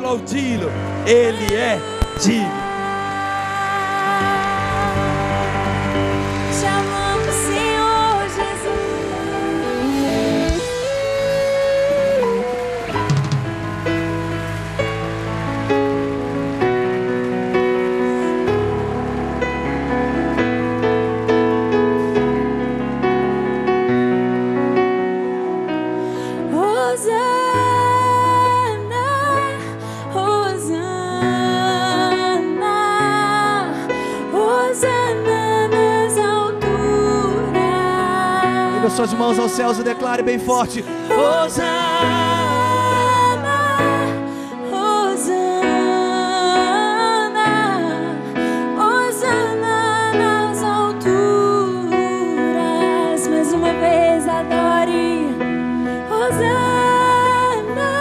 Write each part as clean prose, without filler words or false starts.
aplaudi-lo. Ele é digno. Te amamos, Senhor Jesus. Suas mãos aos céus e declare bem forte: Hosana, Hosana, Hosana nas alturas. Mais uma vez adore. Hosana,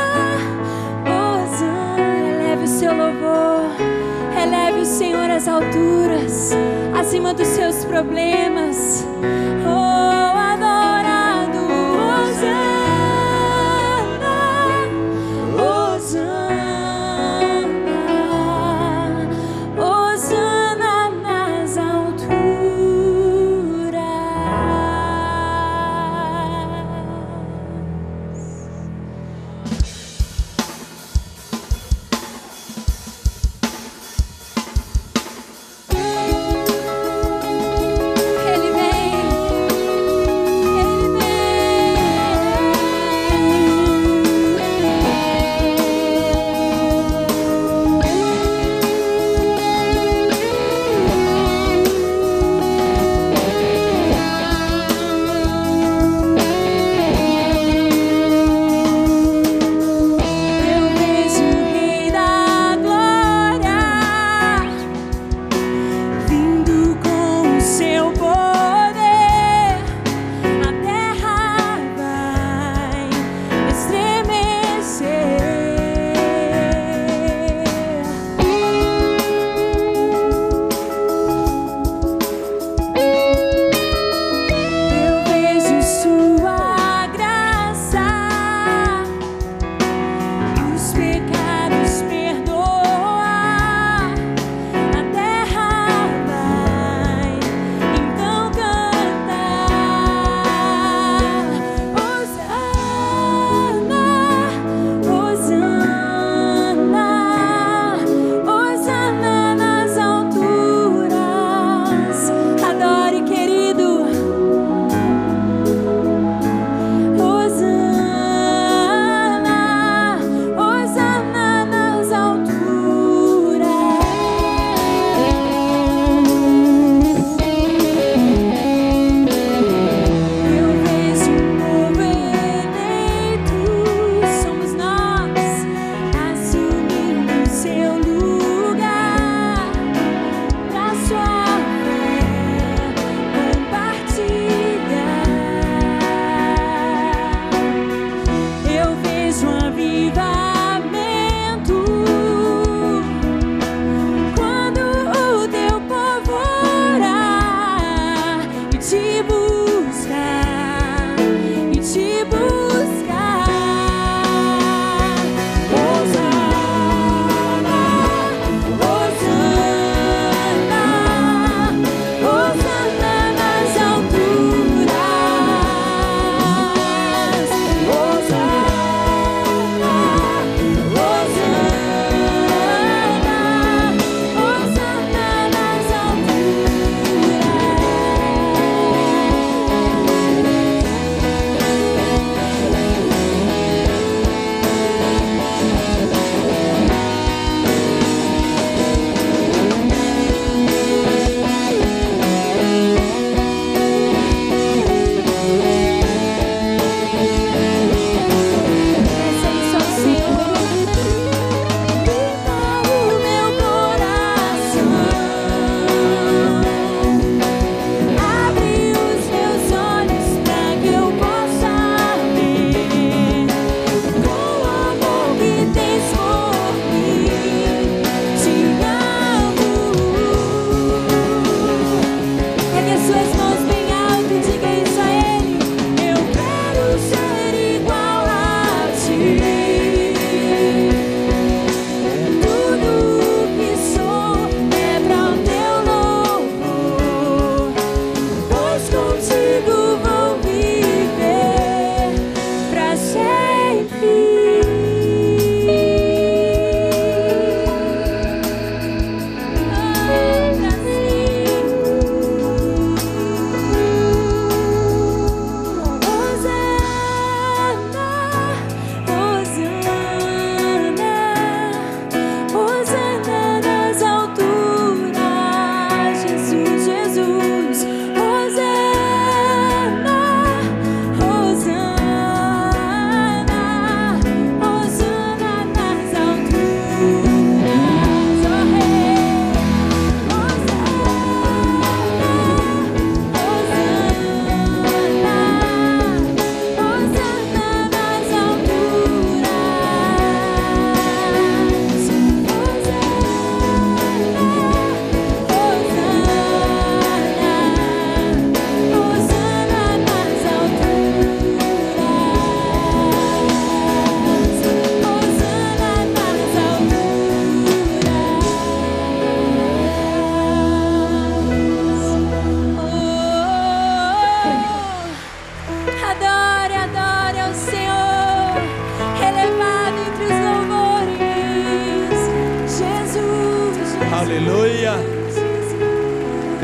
Hosana. Eleve o seu louvor, eleve o Senhor às alturas, acima dos seus problemas.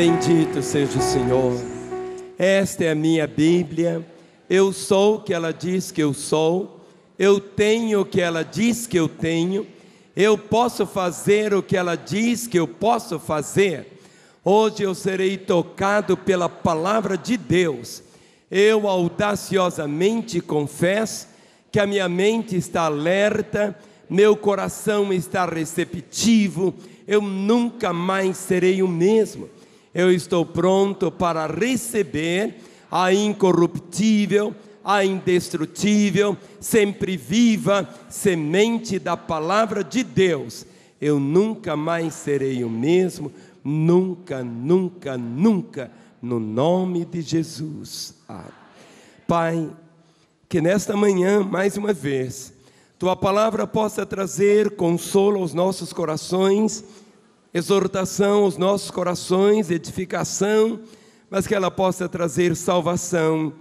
Bendito seja o Senhor. Esta é a minha Bíblia. Eu sou o que ela diz que eu sou. Eu tenho o que ela diz que eu tenho. Eu posso fazer o que ela diz que eu posso fazer. Hoje eu serei tocado pela palavra de Deus. Eu audaciosamente confesso que a minha mente está alerta, meu coração está receptivo. Eu nunca mais serei o mesmo. Eu estou pronto para receber a incorruptível, a indestrutível, sempre viva semente da palavra de Deus. Eu nunca mais serei o mesmo, nunca, nunca, nunca, no nome de Jesus. Pai, que nesta manhã, mais uma vez, Tua palavra possa trazer consolo aos nossos corações, exortação aos nossos corações, edificação, mas que ela possa trazer salvação,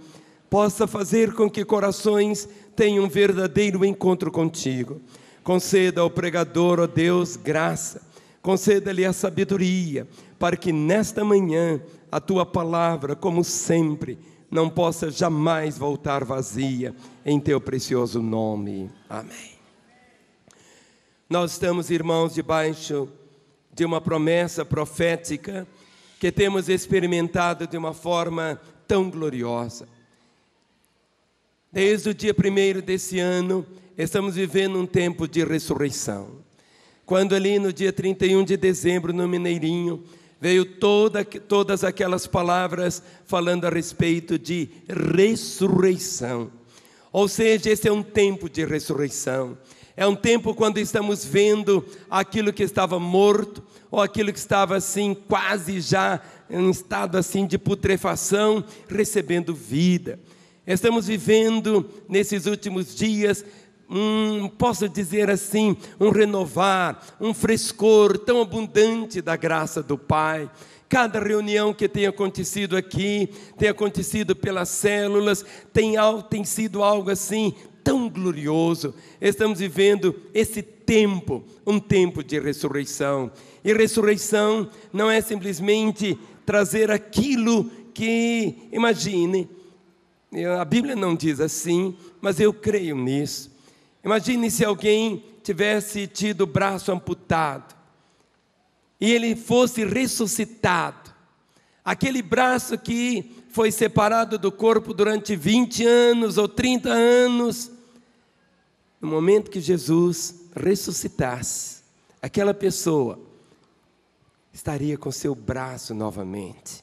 possa fazer com que corações tenham um verdadeiro encontro contigo. Conceda ao pregador, ó Deus, graça, conceda-lhe a sabedoria, para que nesta manhã a tua palavra, como sempre, não possa jamais voltar vazia, em teu precioso nome. Amém. Nós estamos, irmãos, debaixo de uma promessa profética que temos experimentado de uma forma tão gloriosa. Desde o dia 1º desse ano, estamos vivendo um tempo de ressurreição. Quando ali no dia 31 de dezembro, no Mineirinho, veio todas aquelas palavras falando a respeito de ressurreição. Ou seja, esse é um tempo de ressurreição. É um tempo quando estamos vendo aquilo que estava morto, ou aquilo que estava assim, quase já em estado assim de putrefação, recebendo vida. Estamos vivendo nesses últimos dias, posso dizer assim, um renovar, um frescor tão abundante da graça do Pai. Cada reunião que tem acontecido aqui, tem acontecido pelas células, tem sido algo assim tão glorioso. Estamos vivendo esse tempo, um tempo de ressurreição. E ressurreição não é simplesmente trazer aquilo que, imagine, a Bíblia não diz assim, mas eu creio nisso. Imagine se alguém tivesse tido o braço amputado e ele fosse ressuscitado. Aquele braço que foi separado do corpo durante 20 anos ou 30 anos, no momento que Jesus ressuscitasse, aquela pessoa estaria com seu braço novamente.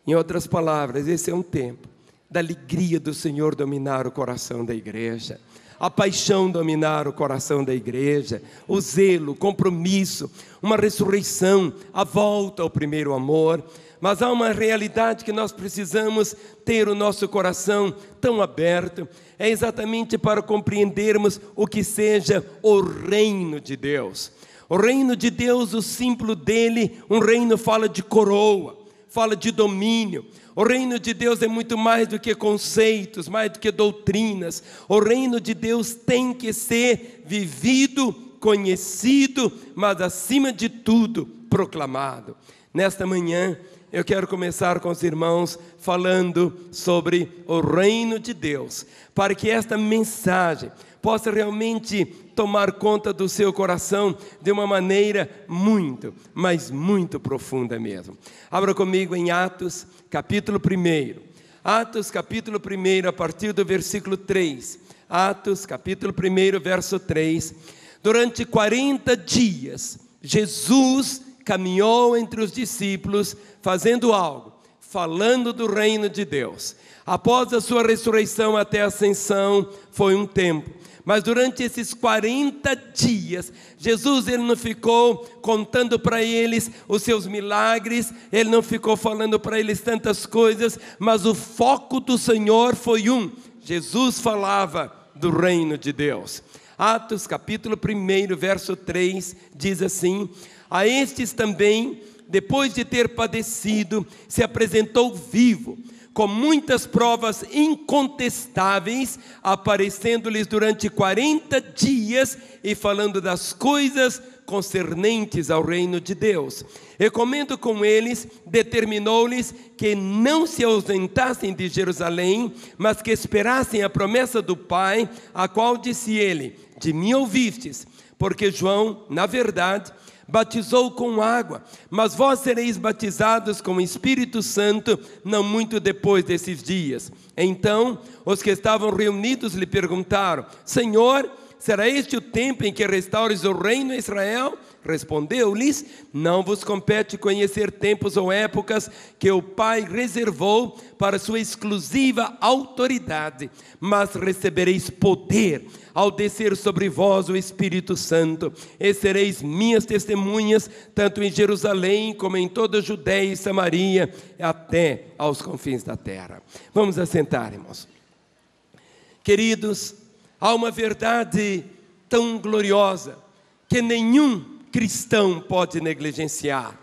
Em outras palavras, esse é um tempo da alegria do Senhor dominar o coração da igreja, a paixão dominar o coração da igreja, o zelo, o compromisso, uma ressurreição, a volta ao primeiro amor. Mas há uma realidade que nós precisamos ter o nosso coração tão aberto, é exatamente para compreendermos o que seja o reino de Deus. O reino de Deus, o símbolo dele, um reino fala de coroa, fala de domínio. O reino de Deus é muito mais do que conceitos, mais do que doutrinas. O reino de Deus tem que ser vivido, conhecido, mas acima de tudo, proclamado. Nesta manhã, eu quero começar com os irmãos falando sobre o reino de Deus, para que esta mensagem possa realmente tomar conta do seu coração de uma maneira muito, mas muito profunda mesmo. Abra comigo em Atos, capítulo 1. Atos, capítulo 1, a partir do versículo 3. Atos, capítulo 1, verso 3. Durante 40 dias, Jesus caminhou entre os discípulos, fazendo algo, falando do reino de Deus. Após a sua ressurreição até a ascensão, foi um tempo. Mas durante esses 40 dias, Jesus ele não ficou contando para eles os seus milagres, ele não ficou falando para eles tantas coisas, mas o foco do Senhor foi Jesus falava do reino de Deus. Atos capítulo 1, verso 3, diz assim: a estes também, depois de ter padecido, se apresentou vivo, com muitas provas incontestáveis, aparecendo-lhes durante 40 dias e falando das coisas concernentes ao reino de Deus. E comendo com eles, determinou-lhes que não se ausentassem de Jerusalém, mas que esperassem a promessa do Pai, a qual disse ele: de mim ouvistes, porque João, na verdade, batizou com água, mas vós sereis batizados com o Espírito Santo não muito depois desses dias. Então os que estavam reunidos lhe perguntaram: Senhor, será este o tempo em que restaures o reino a Israel? Respondeu-lhes: não vos compete conhecer tempos ou épocas que o Pai reservou para sua exclusiva autoridade, mas recebereis poder ao descer sobre vós o Espírito Santo, e sereis minhas testemunhas, tanto em Jerusalém como em toda a Judeia e Samaria, até aos confins da terra. Vamos assentar, irmãos. Queridos, há uma verdade tão gloriosa que nenhum cristão pode negligenciar.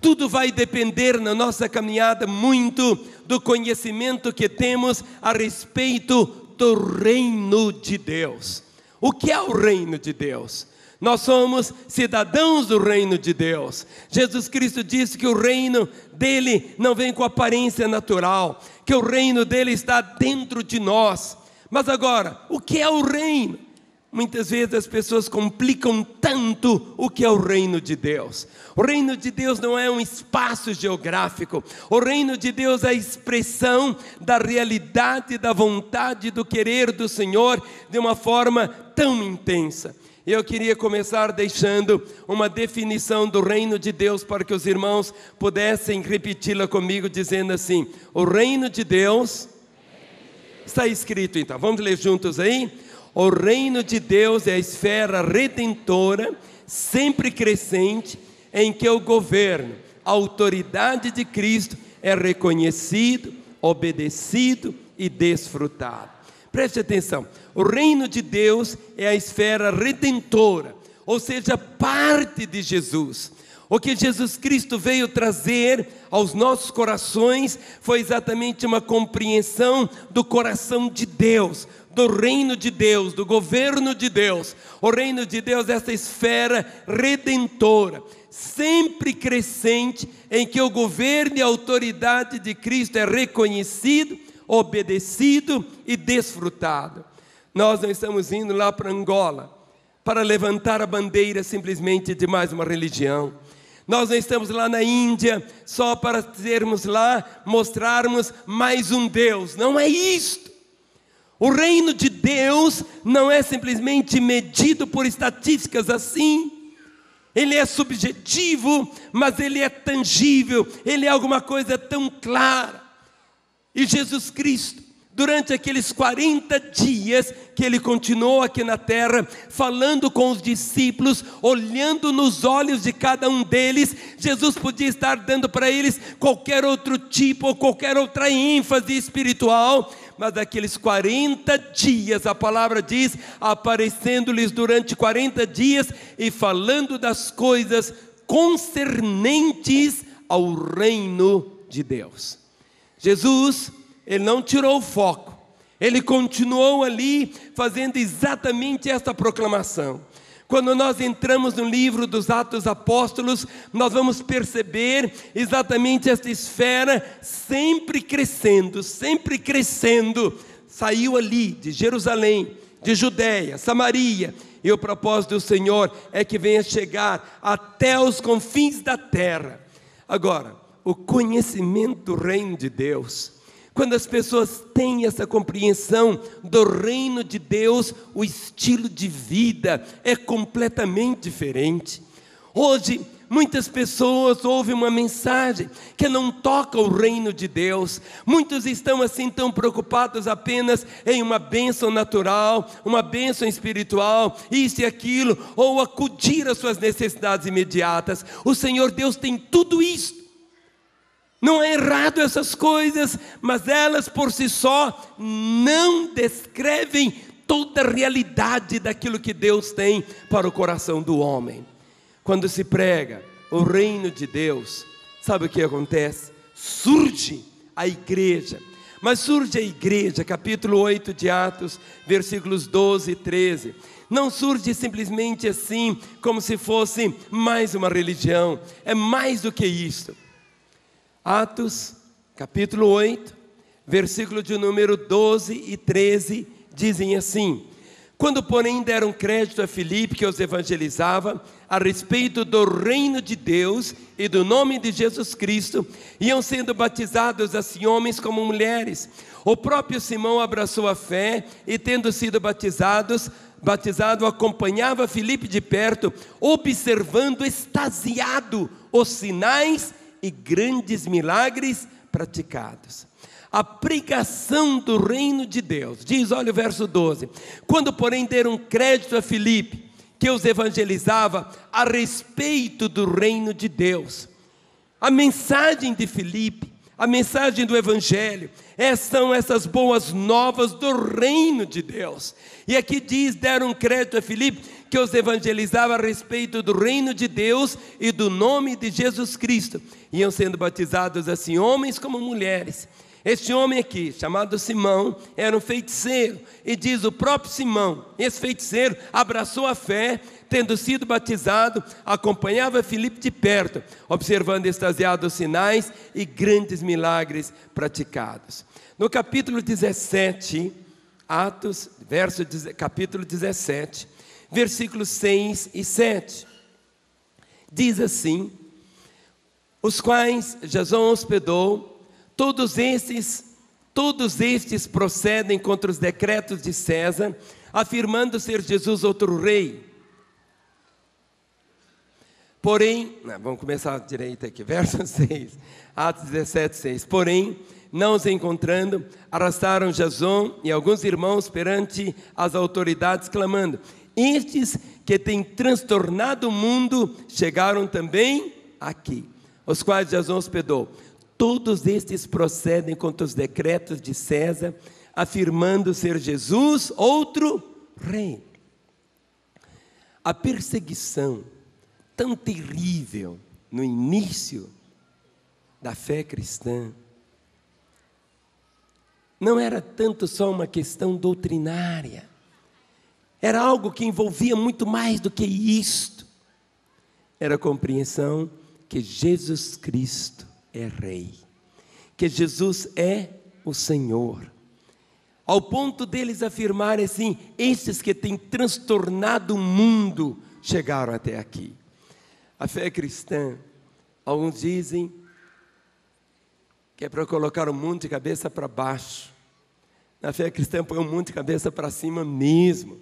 Tudo vai depender na nossa caminhada muito do conhecimento que temos a respeito do reino de Deus. O que é o reino de Deus? Nós somos cidadãos do reino de Deus. Jesus Cristo disse que o reino dele não vem com aparência natural, que o reino dele está dentro de nós. Mas agora, o que é o reino? Muitas vezes as pessoas complicam tanto o que é o reino de Deus. O reino de Deus não é um espaço geográfico. O reino de Deus é a expressão da realidade, da vontade, do querer do Senhor de uma forma tão intensa. Eu queria começar deixando uma definição do reino de Deus para que os irmãos pudessem repeti-la comigo, dizendo assim: o reino de Deus... Está escrito então, vamos ler juntos aí? O reino de Deus é a esfera redentora, sempre crescente, em que o governo, a autoridade de Cristo é reconhecido, obedecido e desfrutado. Preste atenção, o reino de Deus é a esfera redentora, ou seja, parte de Jesus. O que Jesus Cristo veio trazer aos nossos corações foi exatamente uma compreensão do coração de Deus, do reino de Deus, do governo de Deus. O reino de Deus é essa esfera redentora, sempre crescente, em que o governo e a autoridade de Cristo é reconhecido, obedecido e desfrutado. Nós não estamos indo lá para Angola para levantar a bandeira simplesmente de mais uma religião. Nós não estamos lá na Índia só para termos lá, mostrarmos mais um Deus. Não é isto. O reino de Deus não é simplesmente medido por estatísticas assim. Ele é subjetivo, mas ele é tangível. Ele é alguma coisa tão clara. E Jesus Cristo, durante aqueles 40 dias que ele continuou aqui na terra, falando com os discípulos, olhando nos olhos de cada um deles, Jesus podia estar dando para eles qualquer outro tipo, ou qualquer outra ênfase espiritual, mas aqueles 40 dias, a palavra diz, aparecendo-lhes durante 40 dias e falando das coisas concernentes ao reino de Deus. Jesus, ele não tirou o foco, ele continuou ali fazendo exatamente esta proclamação. Quando nós entramos no livro dos Atos Apóstolos, nós vamos perceber exatamente esta esfera sempre crescendo, saiu ali de Jerusalém, de Judeia, Samaria, e o propósito do Senhor é que venha chegar até os confins da terra. Agora, o conhecimento do reino de Deus, quando as pessoas têm essa compreensão do reino de Deus, o estilo de vida é completamente diferente. Hoje, muitas pessoas ouvem uma mensagem que não toca o reino de Deus. Muitos estão assim tão preocupados apenas em uma bênção natural, uma bênção espiritual, isso e aquilo, ou acudir às suas necessidades imediatas. O Senhor Deus tem tudo isso. Não é errado essas coisas, mas elas por si só não descrevem toda a realidade daquilo que Deus tem para o coração do homem. Quando se prega o reino de Deus, sabe o que acontece? Surge a igreja. Mas surge a igreja, capítulo 8 de Atos, versículos 12 e 13. Não surge simplesmente assim, como se fosse mais uma religião. É mais do que isso. Atos, capítulo 8, versículo de número 12 e 13, dizem assim: quando, porém, deram crédito a Filipe, que os evangelizava, a respeito do reino de Deus e do nome de Jesus Cristo, iam sendo batizados assim homens como mulheres. O próprio Simão abraçou a fé e, tendo sido batizado, acompanhava Filipe de perto, observando extasiado os sinais e grandes milagres praticados. A pregação do reino de Deus, diz, olha o verso 12: quando, porém, deram crédito a Filipe, que os evangelizava a respeito do reino de Deus. A mensagem de Filipe, a mensagem do evangelho, são essas boas novas do reino de Deus. E aqui diz, deram crédito a Filipe, que os evangelizava a respeito do reino de Deus e do nome de Jesus Cristo. Iam sendo batizados assim homens como mulheres. Este homem aqui, chamado Simão, era um feiticeiro, e diz o próprio Simão, esse feiticeiro abraçou a fé, tendo sido batizado, acompanhava Filipe de perto, observando extasiados sinais e grandes milagres praticados. No capítulo 17, Atos, capítulo 17, versículos 6 e 7, diz assim: os quais Jasão hospedou. Todos estes procedem contra os decretos de César, afirmando ser Jesus outro rei. Porém, vamos começar direito aqui, verso 6, Atos 17, 6. Porém, não os encontrando, arrastaram Jasão e alguns irmãos perante as autoridades, clamando: estes que têm transtornado o mundo chegaram também aqui, os quais Jasão hospedou. Todos estes procedem contra os decretos de César, afirmando ser Jesus outro rei. A perseguição tão terrível no início da fé cristã não era tanto só uma questão doutrinária, era algo que envolvia muito mais do que isto. Era a compreensão que Jesus Cristo é rei, que Jesus é o Senhor, ao ponto deles afirmarem assim: estes que têm transtornado o mundo chegaram até aqui. A fé cristã, alguns dizem que é para colocar o mundo de cabeça para baixo. Na fé cristã põe o mundo de cabeça para cima mesmo,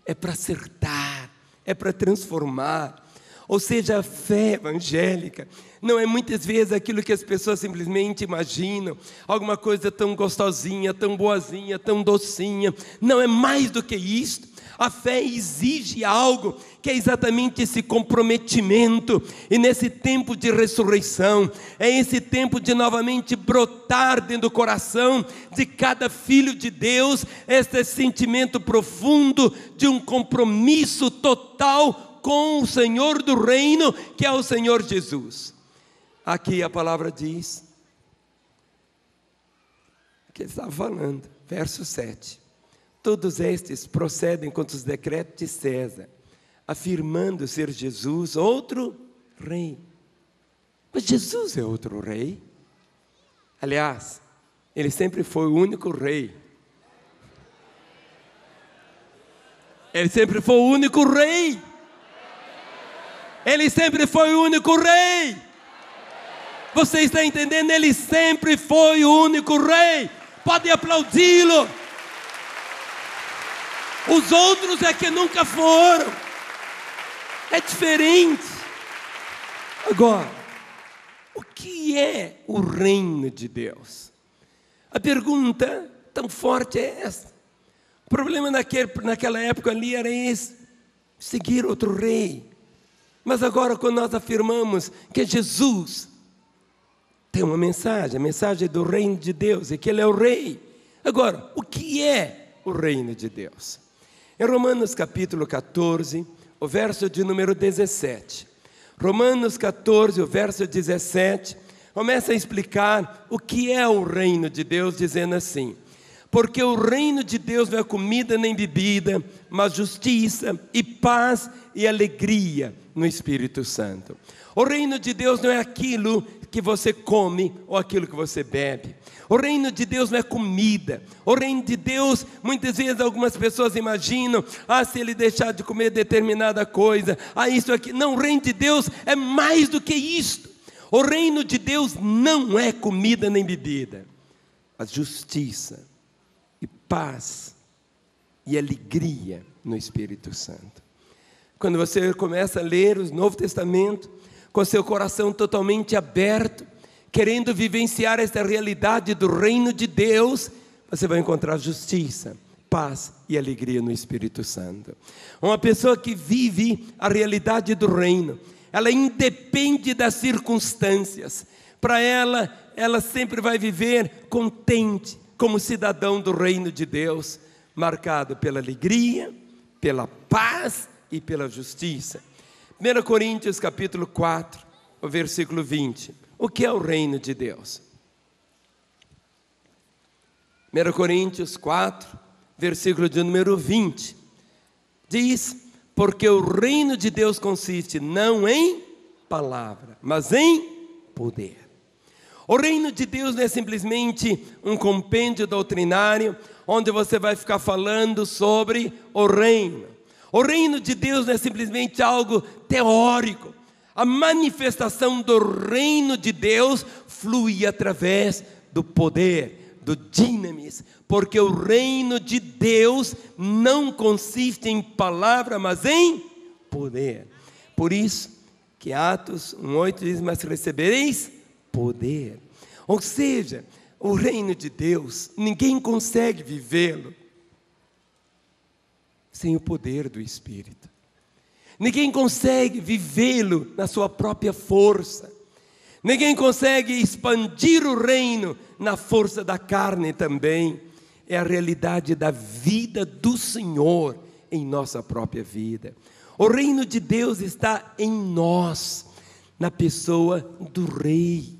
é para acertar, é para transformar. Ou seja, a fé evangélica não é muitas vezes aquilo que as pessoas simplesmente imaginam, alguma coisa tão gostosinha, tão boazinha, tão docinha. Não, é mais do que isso. A fé exige algo que é exatamente esse comprometimento. E nesse tempo de ressurreição, é esse tempo de novamente brotar dentro do coração de cada filho de Deus esse sentimento profundo de um compromisso total com o Senhor do reino, que é o Senhor Jesus. Aqui a palavra diz que ele estava falando, verso 7: todos estes procedem contra os decretos de César, afirmando ser Jesus outro rei. Mas Jesus é outro rei? Aliás, ele sempre foi o único rei. Ele sempre foi o único rei. Ele sempre foi o único rei. Você está entendendo? Ele sempre foi o único rei. Pode aplaudi-lo. Os outros é que nunca foram. É diferente. Agora, o que é o reino de Deus? A pergunta tão forte é essa. O problema naquela época ali era esse: seguir outro rei. Mas agora, quando nós afirmamos que Jesus tem uma mensagem, a mensagem do reino de Deus, e que Ele é o rei. Agora, o que é o reino de Deus? Em Romanos capítulo 14, o verso de número 17. Romanos 14, o verso 17, começa a explicar o que é o reino de Deus, dizendo assim: porque o reino de Deus não é comida nem bebida, mas justiça e paz e alegria no Espírito Santo. O reino de Deus não é aquilo que você come ou aquilo que você bebe. O reino de Deus não é comida. O reino de Deus, muitas vezes algumas pessoas imaginam: se ele deixar de comer determinada coisa, isso aqui. Não, o reino de Deus é mais do que isto. O reino de Deus não é comida nem bebida, mas justiça e paz e alegria no Espírito Santo. Quando você começa a ler o Novo Testamento, com seu coração totalmente aberto, querendo vivenciar esta realidade do reino de Deus, você vai encontrar justiça, paz e alegria no Espírito Santo. Uma pessoa que vive a realidade do reino, ela independe das circunstâncias. Para ela sempre vai viver contente, como cidadão do reino de Deus, marcado pela alegria, pela paz e pela justiça. 1 Coríntios capítulo 4, o versículo 20. O que é o reino de Deus? 1 Coríntios 4, versículo de número 20. Diz: porque o reino de Deus consiste não em palavra, mas em poder. O reino de Deus não é simplesmente um compêndio doutrinário, onde você vai ficar falando sobre o reino. O reino de Deus não é simplesmente algo teórico. A manifestação do reino de Deus flui através do poder, do dinamis, porque o reino de Deus não consiste em palavra, mas em poder. Por isso que Atos 1:8 diz: mas recebereis poder. Ou seja, o reino de Deus, ninguém consegue vivê-lo sem o poder do Espírito. Ninguém consegue vivê-lo na sua própria força. Ninguém consegue expandir o reino na força da carne também. É a realidade da vida do Senhor em nossa própria vida. O reino de Deus está em nós, na pessoa do Rei.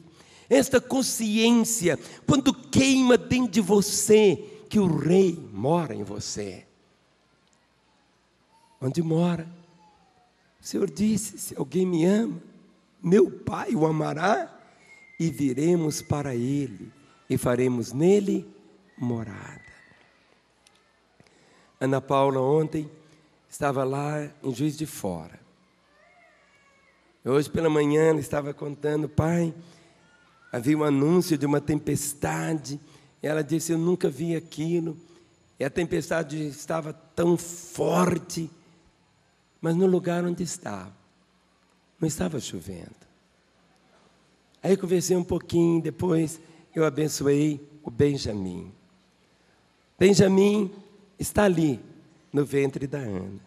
Esta consciência, quando queima dentro de você, que o Rei mora em você. Onde mora? O Senhor disse: se alguém me ama, meu Pai o amará, e viremos para Ele, e faremos nele morada. Ana Paula ontem estava lá em Juiz de Fora. Hoje pela manhã ela estava contando: pai, havia um anúncio de uma tempestade. Ela disse: eu nunca vi aquilo. E a tempestade estava tão forte, mas no lugar onde estava, não estava chovendo. Aí eu conversei um pouquinho, depois eu abençoei o Benjamin. Benjamin está ali, no ventre da Ana.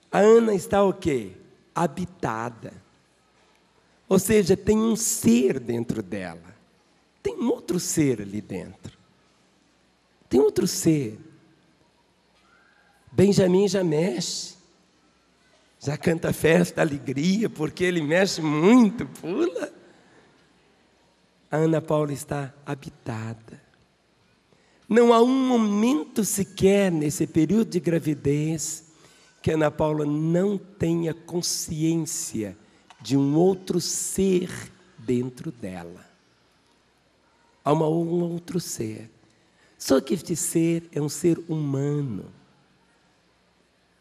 A Ana está o quê? Habitada. Ou seja, tem um ser dentro dela. Tem um outro ser ali dentro. Tem outro ser. Benjamin já mexe. Já canta festa, alegria, porque ele mexe muito, pula. A Ana Paula está habitada. Não há um momento sequer nesse período de gravidez que a Ana Paula não tenha consciência de um outro ser dentro dela. Há um outro ser. Só que este ser é um ser humano.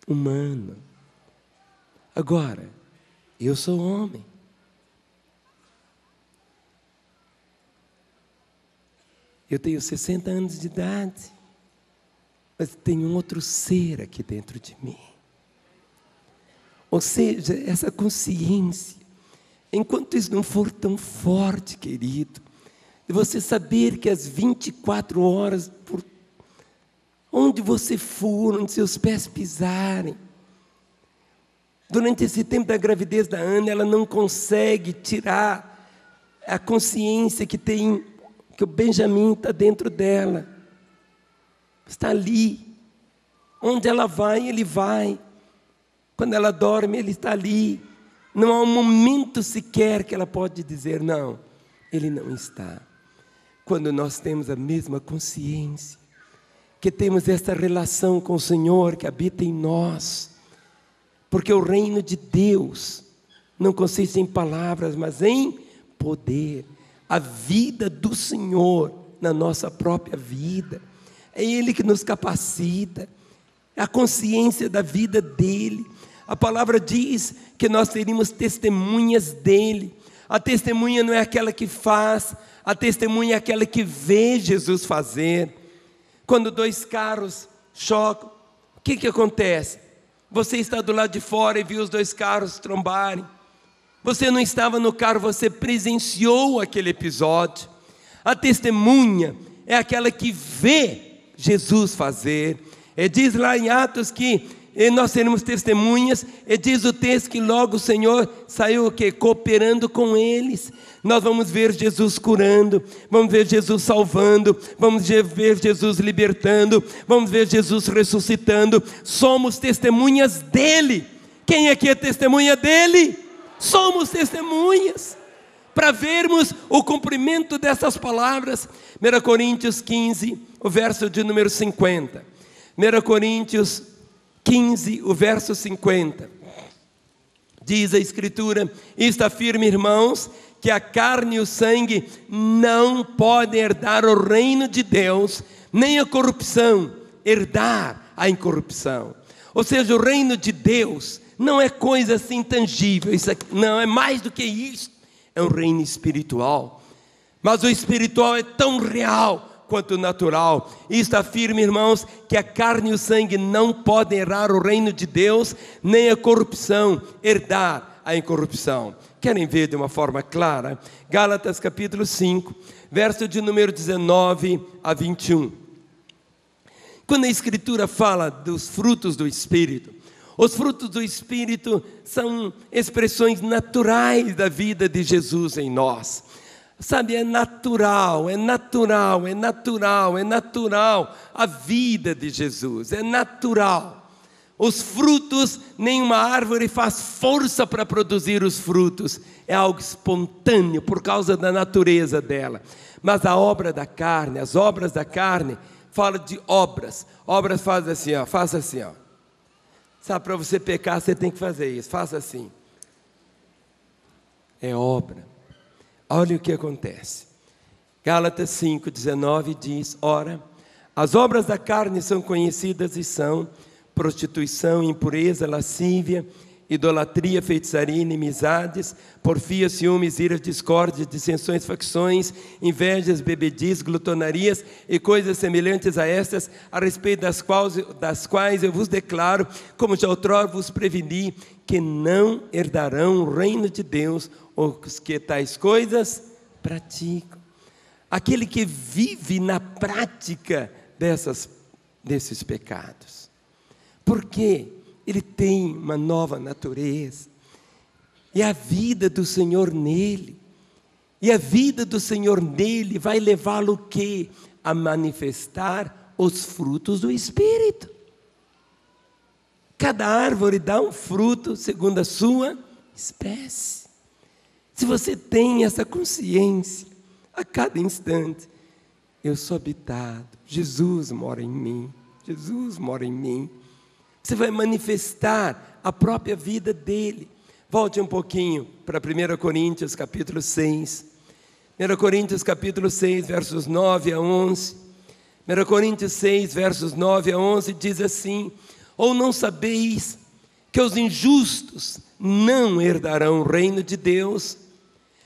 Humano. Agora, eu sou homem. Eu tenho 60 anos de idade, mas tem um outro ser aqui dentro de mim. Ou seja, essa consciência, enquanto isso não for tão forte, querido, de você saber que às 24 horas, por onde você for, onde seus pés pisarem, durante esse tempo da gravidez da Ana, ela não consegue tirar a consciência que o Benjamin está dentro dela. Está ali. Onde ela vai, ele vai. Quando ela dorme, ele está ali. Não há um momento sequer que ela pode dizer, não, Ele não está. Quando nós temos a mesma consciência, que temos essa relação com o Senhor que habita em nós, porque o reino de Deus não consiste em palavras, mas em poder. A vida do Senhor na nossa própria vida, é Ele que nos capacita, é a consciência da vida dEle. A palavra diz que nós seríamos testemunhas dEle. A testemunha não é aquela que faz, a testemunha é aquela que vê Jesus fazer. Quando dois carros chocam, o que acontece? Você está do lado de fora e viu os dois carros trombarem. Você não estava no carro, você presenciou aquele episódio. A testemunha é aquela que vê Jesus fazer. Diz lá em Atos que nós seremos testemunhas, e diz o texto que logo o Senhor saiu o quê? Cooperando com eles. Nós vamos ver Jesus curando, vamos ver Jesus salvando, vamos ver Jesus libertando, vamos ver Jesus ressuscitando. Somos testemunhas dEle. Quem aqui é testemunha dEle? Somos testemunhas, para vermos o cumprimento dessas palavras. 1 Coríntios 15, o verso de número 50. 1 Coríntios 15, o verso 50. Diz a Escritura: isto afirma, irmãos, que a carne e o sangue não podem herdar o reino de Deus, nem a corrupção herdar a incorrupção. Ou seja, o reino de Deus não é coisa assim tangível, isso aqui, não, é mais do que isso, é um reino espiritual. Mas o espiritual é tão real quanto o natural. Isto afirma, irmãos, que a carne e o sangue não podem herdar o reino de Deus, nem a corrupção herdar a incorrupção. Querem ver de uma forma clara? Gálatas capítulo 5, verso de número 19 a 21. Quando a Escritura fala dos frutos do Espírito, os frutos do Espírito são expressões naturais da vida de Jesus em nós. Sabe, é natural a vida de Jesus, é natural. Os frutos, nenhuma árvore faz força para produzir os frutos, é algo espontâneo por causa da natureza dela. Mas a obra da carne, as obras da carne, fala de obras. Obras faz assim, ó, faça assim, ó. Sabe, para você pecar, você tem que fazer isso, faça assim. É obra. Olha o que acontece. Gálatas 5:19 diz: ora, as obras da carne são conhecidas e são prostituição, impureza, lascívia, idolatria, feitiçaria, inimizades, porfia, ciúmes, ira, discórdia, dissensões, facções, invejas, bebedices, glutonarias e coisas semelhantes a estas, a respeito das quais eu vos declaro, como já outrora vos preveni, que não herdarão o reino de Deus os que tais coisas praticam. Aquele que vive na prática desses pecados. Por quê? Ele tem uma nova natureza, e a vida do Senhor nele, e a vida do Senhor nele vai levá-lo o quê? A manifestar os frutos do Espírito. Cada árvore dá um fruto segundo a sua espécie. Se você tem essa consciência, a cada instante, eu sou habitado, Jesus mora em mim, Jesus mora em mim. Você vai manifestar a própria vida dele. Volte um pouquinho para 1 Coríntios capítulo 6. 1 Coríntios capítulo 6, versos 9 a 11. 1 Coríntios 6, versos 9 a 11 diz assim: ou não sabeis que os injustos não herdarão o reino de Deus?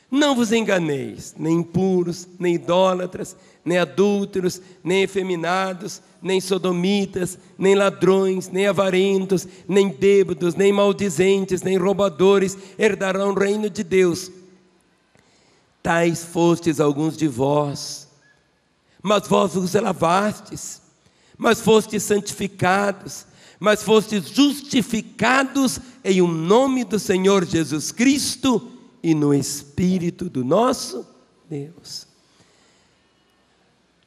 Não vos enganeis, nem impuros, nem idólatras, nem adúlteros, nem efeminados, nem sodomitas, nem ladrões, nem avarentos, nem bêbados, nem maldizentes, nem roubadores herdarão o reino de Deus. Tais fostes alguns de vós, mas vós vos lavastes, mas fostes santificados, mas fostes justificados em o nome do Senhor Jesus Cristo e no Espírito do nosso Deus.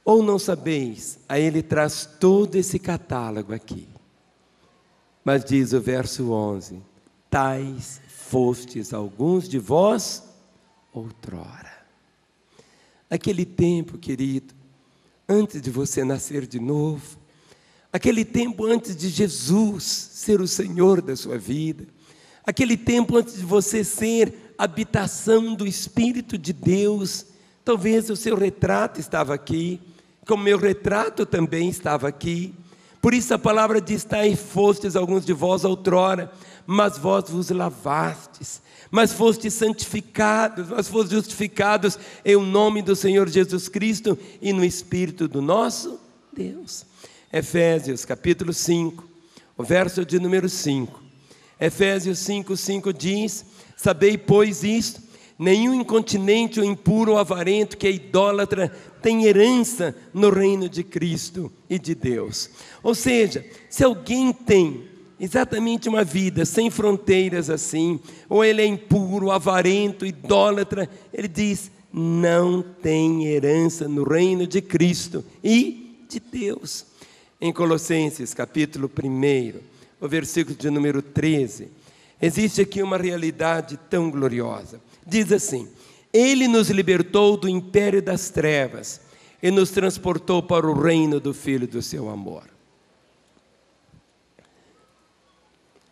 Ou não sabeis? Aí ele traz todo esse catálogo aqui. Mas diz o verso 11: tais fostes alguns de vós outrora. Aquele tempo, querido, antes de você nascer de novo, aquele tempo antes de Jesus ser o Senhor da sua vida, aquele tempo antes de você ser habitação do Espírito de Deus, talvez o seu retrato estava aqui, como meu retrato também estava aqui. Por isso a palavra diz: e fostes alguns de vós outrora, mas vós vos lavastes, mas fostes santificados, mas fostes justificados em nome do Senhor Jesus Cristo e no Espírito do nosso Deus. Efésios capítulo 5, o verso de número 5. Efésios 5:5 diz: sabei, pois, isto: nenhum incontinente ou impuro ou avarento que é idólatra tem herança no reino de Cristo e de Deus. Ou seja, se alguém tem exatamente uma vida sem fronteiras assim, ou ele é impuro, avarento, idólatra, ele diz: não tem herança no reino de Cristo e de Deus. Em Colossenses capítulo 1, o versículo de número 13, existe aqui uma realidade tão gloriosa. Diz assim: Ele nos libertou do império das trevas e nos transportou para o reino do Filho do seu amor.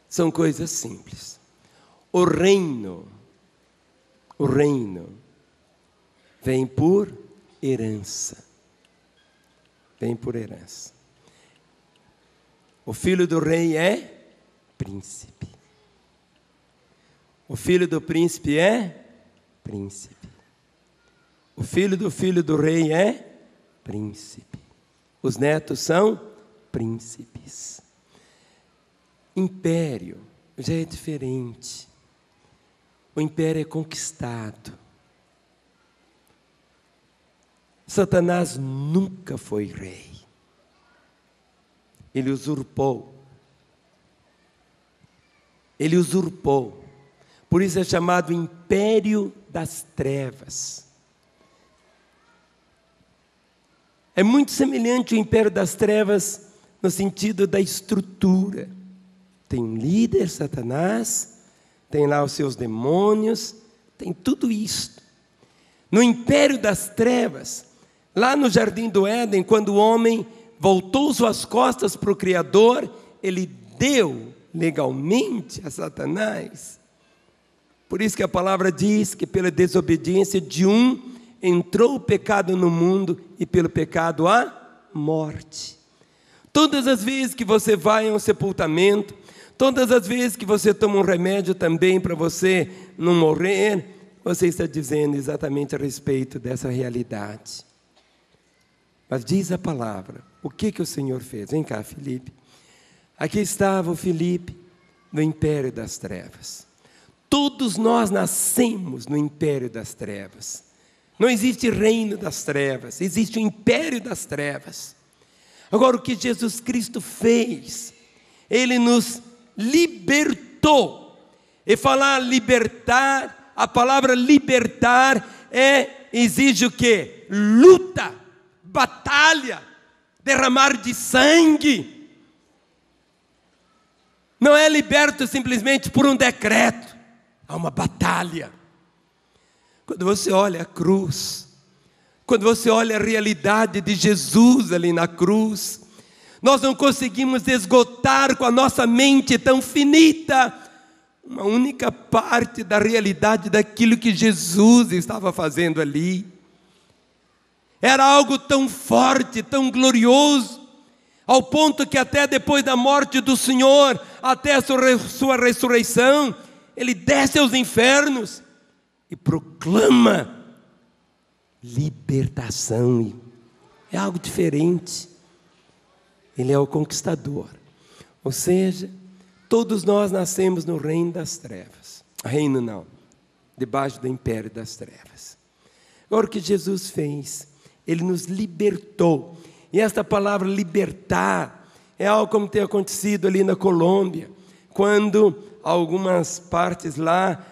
São coisas simples. O reino vem por herança. Vem por herança. O filho do rei é príncipe. O filho do príncipe é príncipe. O filho do rei é príncipe. Os netos são príncipes. Império já é diferente. O império é conquistado. Satanás nunca foi rei. Ele usurpou. Ele usurpou. Por isso é chamado império das trevas. É muito semelhante ao império das trevas no sentido da estrutura. Tem um líder, Satanás, tem lá os seus demônios, tem tudo isso. No império das trevas, lá no Jardim do Éden, quando o homem voltou suas costas para o Criador, ele deu legalmente a Satanás. Por isso que a palavra diz que pela desobediência de um, entrou o pecado no mundo e pelo pecado a morte. Todas as vezes que você vai a um sepultamento, todas as vezes que você toma um remédio também para você não morrer, você está dizendo exatamente a respeito dessa realidade. Mas diz a palavra, o que o Senhor fez? Vem cá, Filipe. Aqui estava o Filipe no império das trevas. Todos nós nascemos no império das trevas. Não existe reino das trevas, existe o império das trevas. Agora, o que Jesus Cristo fez? Ele nos libertou. E falar libertar, a palavra libertar exige o quê? Luta, batalha, derramar de sangue. Não é liberto simplesmente por um decreto. Há uma batalha. Quando você olha a cruz, quando você olha a realidade de Jesus ali na cruz, nós não conseguimos esgotar com a nossa mente tão finita uma única parte da realidade daquilo que Jesus estava fazendo ali. Era algo tão forte, tão glorioso, ao ponto que até depois da morte do Senhor, até a sua ressurreição, Ele desce aos infernos e proclama libertação. É algo diferente. Ele é o conquistador. Ou seja, todos nós nascemos no reino das trevas. Reino não, debaixo do império das trevas. Agora o que Jesus fez? Ele nos libertou. E esta palavra libertar é algo como tem acontecido ali na Colômbia, quando algumas partes lá,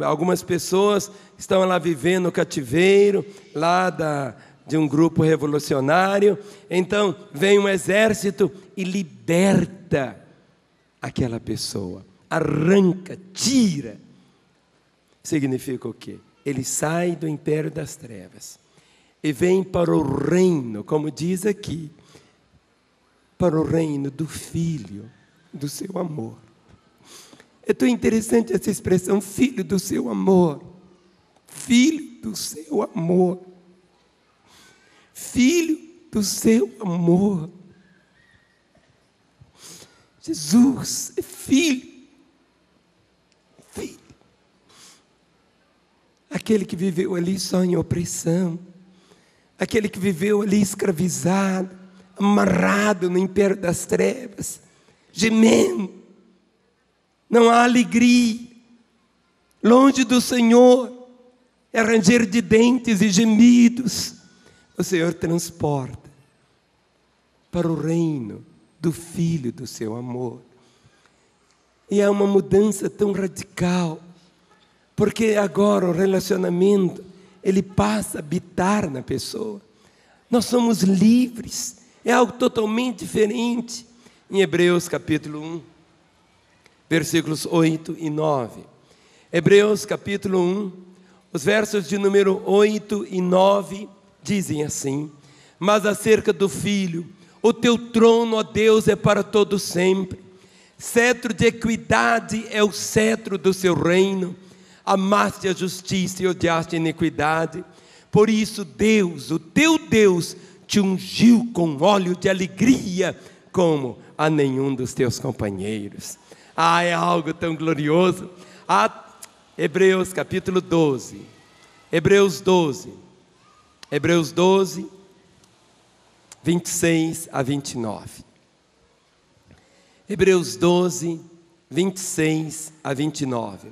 algumas pessoas estão lá vivendo no cativeiro, lá de um grupo revolucionário. Então vem um exército e liberta aquela pessoa, arranca, tira significa o quê? Ele sai do império das trevas e vem para o reino, como diz aqui, para o reino do Filho do seu amor. É tão interessante essa expressão, filho do seu amor. Filho do seu amor. Filho do seu amor. Jesus é filho. Filho. Aquele que viveu ali só em opressão. Aquele que viveu ali escravizado, amarrado no império das trevas, gemendo. Não há alegria. Longe do Senhor é ranger de dentes e gemidos. O Senhor transporta para o reino do Filho do seu amor. E é uma mudança tão radical, porque agora o relacionamento, ele passa a habitar na pessoa. Nós somos livres, é algo totalmente diferente. Em Hebreus capítulo 1, versículos 8 e 9. Hebreus capítulo 1, os versos de número 8 e 9 dizem assim: mas acerca do Filho, o teu trono, ó Deus, é para todo sempre. Cetro de equidade é o cetro do seu reino. Amaste a justiça e odiaste a iniquidade. Por isso Deus, o teu Deus, te ungiu com óleo de alegria, como a nenhum dos teus companheiros. É algo tão glorioso. Hebreus capítulo 12. Hebreus 12, 26 a 29. Hebreus 12, 26 a 29.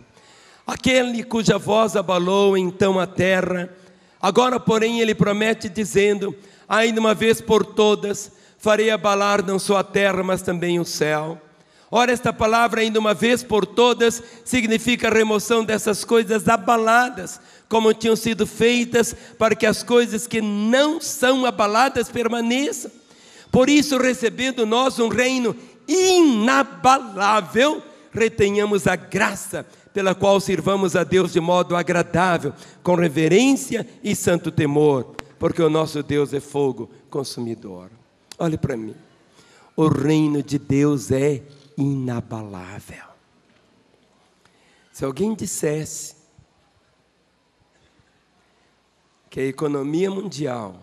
Aquele cuja voz abalou então a terra, agora porém ele promete dizendo: ainda uma vez por todas farei abalar não só a terra, mas também o céu. Ora, esta palavra ainda uma vez por todas significa a remoção dessas coisas abaladas, como tinham sido feitas, para que as coisas que não são abaladas permaneçam. Por isso, recebendo nós um reino inabalável, retenhamos a graça pela qual sirvamos a Deus de modo agradável, com reverência e santo temor, porque o nosso Deus é fogo consumidor. Olhe para mim, o reino de Deus é inabalável. Se alguém dissesse que a economia mundial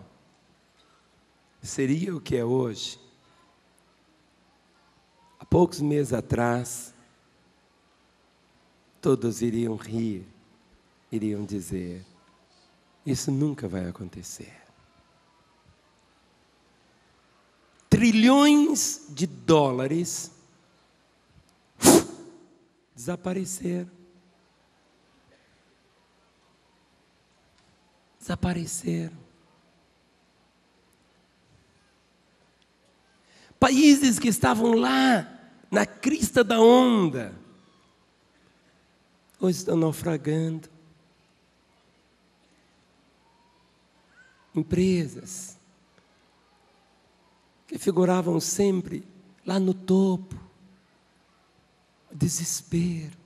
seria o que é hoje, há poucos meses atrás, todos iriam rir, iriam dizer: isso nunca vai acontecer. Trilhões de dólares desapareceram. Desapareceram. Países que estavam lá, na crista da onda, hoje estão naufragando. Empresas que figuravam sempre lá no topo, o desespero.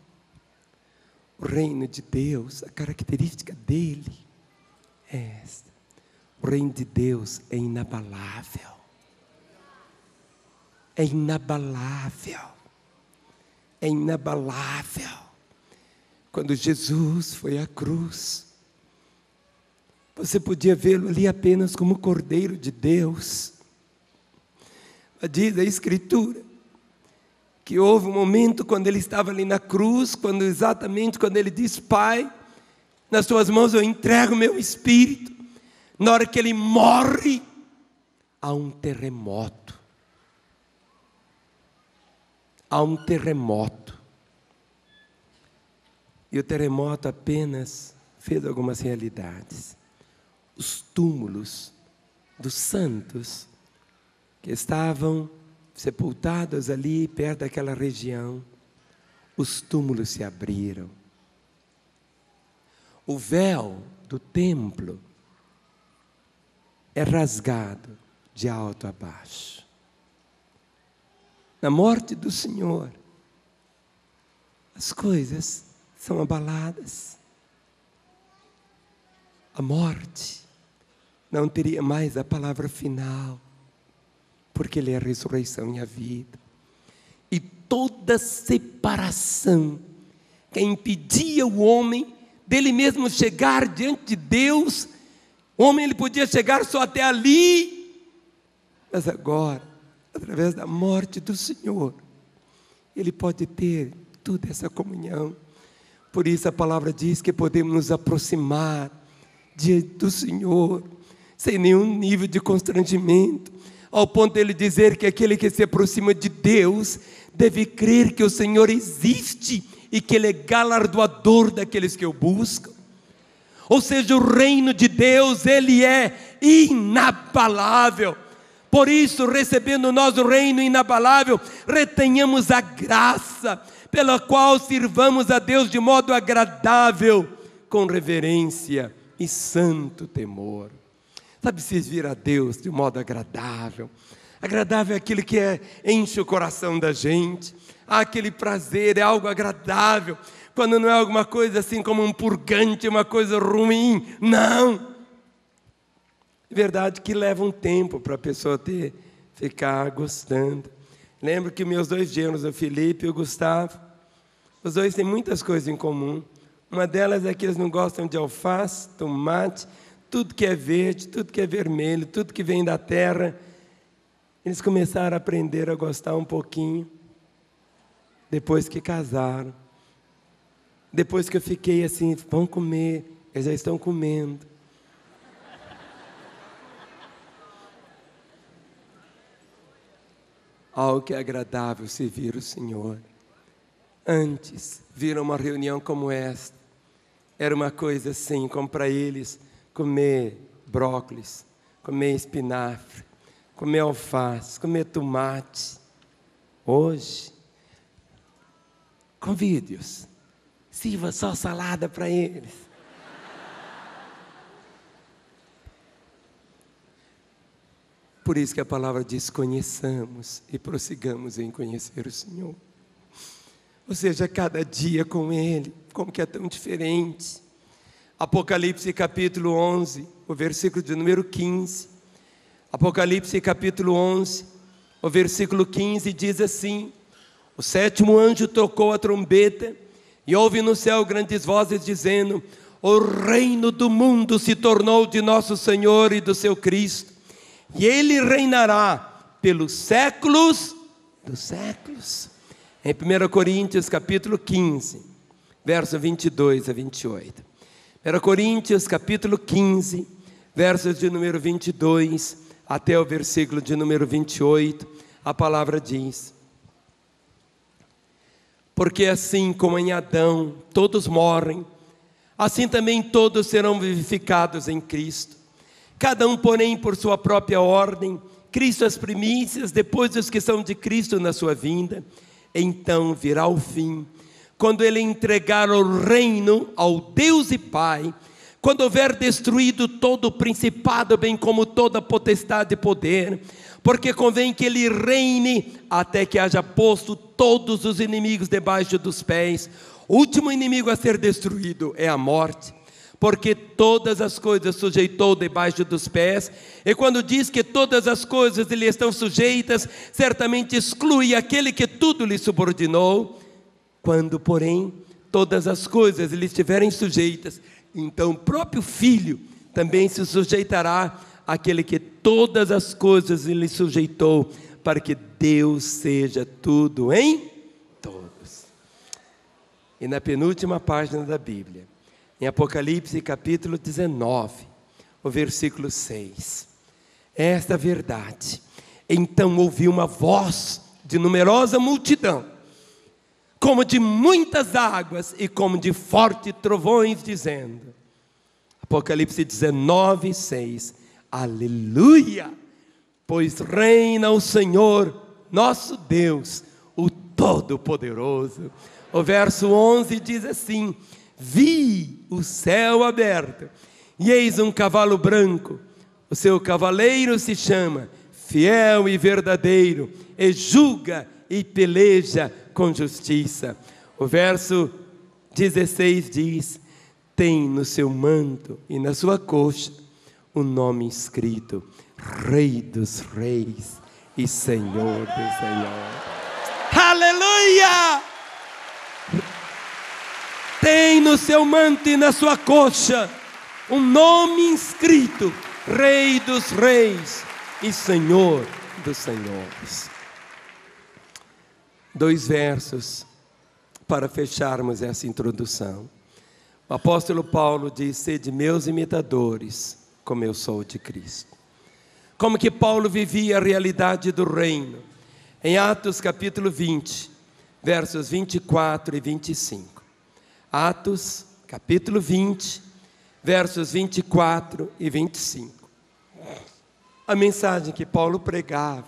O reino de Deus, a característica dele é esta: o reino de Deus é inabalável. É inabalável. É inabalável. Quando Jesus foi à cruz, você podia vê-lo ali apenas como Cordeiro de Deus. Mas diz a Escritura que houve um momento quando ele estava ali na cruz, exatamente quando ele diz: Pai, nas tuas mãos eu entrego o meu espírito. Na hora que ele morre, há um terremoto. Há um terremoto. E o terremoto apenas fez algumas realidades. Os túmulos dos santos que estavam sepultados ali perto daquela região, os túmulos se abriram. O véu do templo é rasgado de alto a baixo. Na morte do Senhor, as coisas são abaladas. a morte não teria mais a palavra final, porque Ele é a ressurreição e a vida. E toda separação que impedia o homem dele mesmo chegar diante de Deus, o homem ele podia chegar só até ali, mas agora, através da morte do Senhor, ele pode ter toda essa comunhão. Por isso a palavra diz que podemos nos aproximar diante do Senhor, sem nenhum nível de constrangimento, ao ponto de ele dizer que aquele que se aproxima de Deus deve crer que o Senhor existe e que Ele é galardoador daqueles que o buscam. Ou seja, o reino de Deus, Ele é inabalável. Por isso, recebendo nós o reino inabalável, retenhamos a graça pela qual sirvamos a Deus de modo agradável, com reverência e santo temor. Sabe, servir a Deus de modo agradável. Agradável é aquilo que enche o coração da gente. Aquele prazer, é algo agradável. Quando não é alguma coisa assim como um purgante, uma coisa ruim. Não! É verdade que leva um tempo para a pessoa ficar gostando. Lembro que meus 2 genros, o Felipe e o Gustavo, os dois têm muitas coisas em comum. Uma delas é que eles não gostam de alface, tomate, tudo que é verde, tudo que é vermelho, tudo que vem da terra. Eles começaram a aprender a gostar um pouquinho, depois que casaram. Depois que eu fiquei assim, vão comer, eles já estão comendo. Algo que é agradável servir o Senhor. Antes, viram uma reunião como esta, era uma coisa assim, como para eles, comer brócolis, comer espinafre, comer alface, comer tomate. Hoje, convide-os, sirva só salada para eles. Por isso que a palavra diz, conheçamos e prossigamos em conhecer o Senhor. Ou seja, cada dia com Ele, como que é tão diferente. Apocalipse capítulo 11, o versículo de número 15. Apocalipse capítulo 11, o versículo 15 diz assim: o 7º anjo tocou a trombeta, e houve no céu grandes vozes dizendo: o reino do mundo se tornou de nosso Senhor e do seu Cristo, e Ele reinará pelos séculos dos séculos. Em 1 Coríntios capítulo 15, verso 22 a 28. 1 Coríntios capítulo 15, versos de número 22 até o versículo de número 28, a palavra diz: porque assim como em Adão todos morrem, assim também todos serão vivificados em Cristo. Cada um, porém, por sua própria ordem, Cristo as primícias, depois os que são de Cristo na sua vinda. Então virá o fim, quando Ele entregar o reino ao Deus e Pai, quando houver destruído todo o principado, bem como toda potestade e poder, porque convém que Ele reine até que haja posto todos os inimigos debaixo dos pés. O último inimigo a ser destruído é a morte, porque todas as coisas sujeitou debaixo dos pés. E quando diz que todas as coisas lhe estão sujeitas, certamente exclui aquele que tudo lhe subordinou. Quando, porém, todas as coisas lhe estiverem sujeitas, então o próprio Filho também se sujeitará àquele que todas as coisas lhe sujeitou, para que Deus seja tudo em todos. E na penúltima página da Bíblia, em Apocalipse capítulo 19, o versículo 6. Esta verdade. Então ouvi uma voz de numerosa multidão, como de muitas águas e como de fortes trovões, dizendo, Apocalipse 19, 6, aleluia, pois reina o Senhor, nosso Deus, o Todo-Poderoso. O verso 11 diz assim: vi o céu aberto, e eis um cavalo branco, o seu cavaleiro se chama Fiel e Verdadeiro, e julga e peleja com justiça. O verso 16 diz: tem no seu manto e na sua coxa o nome escrito: Rei dos Reis e Senhor dos Senhores. Aleluia! Tem no seu manto e na sua coxa um nome escrito: Rei dos Reis e Senhor dos Senhores. 2 versos para fecharmos essa introdução. O apóstolo Paulo diz: sede meus imitadores, como eu sou de Cristo. Como que Paulo vivia a realidade do reino? Em Atos capítulo 20, versos 24 e 25. Atos capítulo 20, versos 24 e 25. A mensagem que Paulo pregava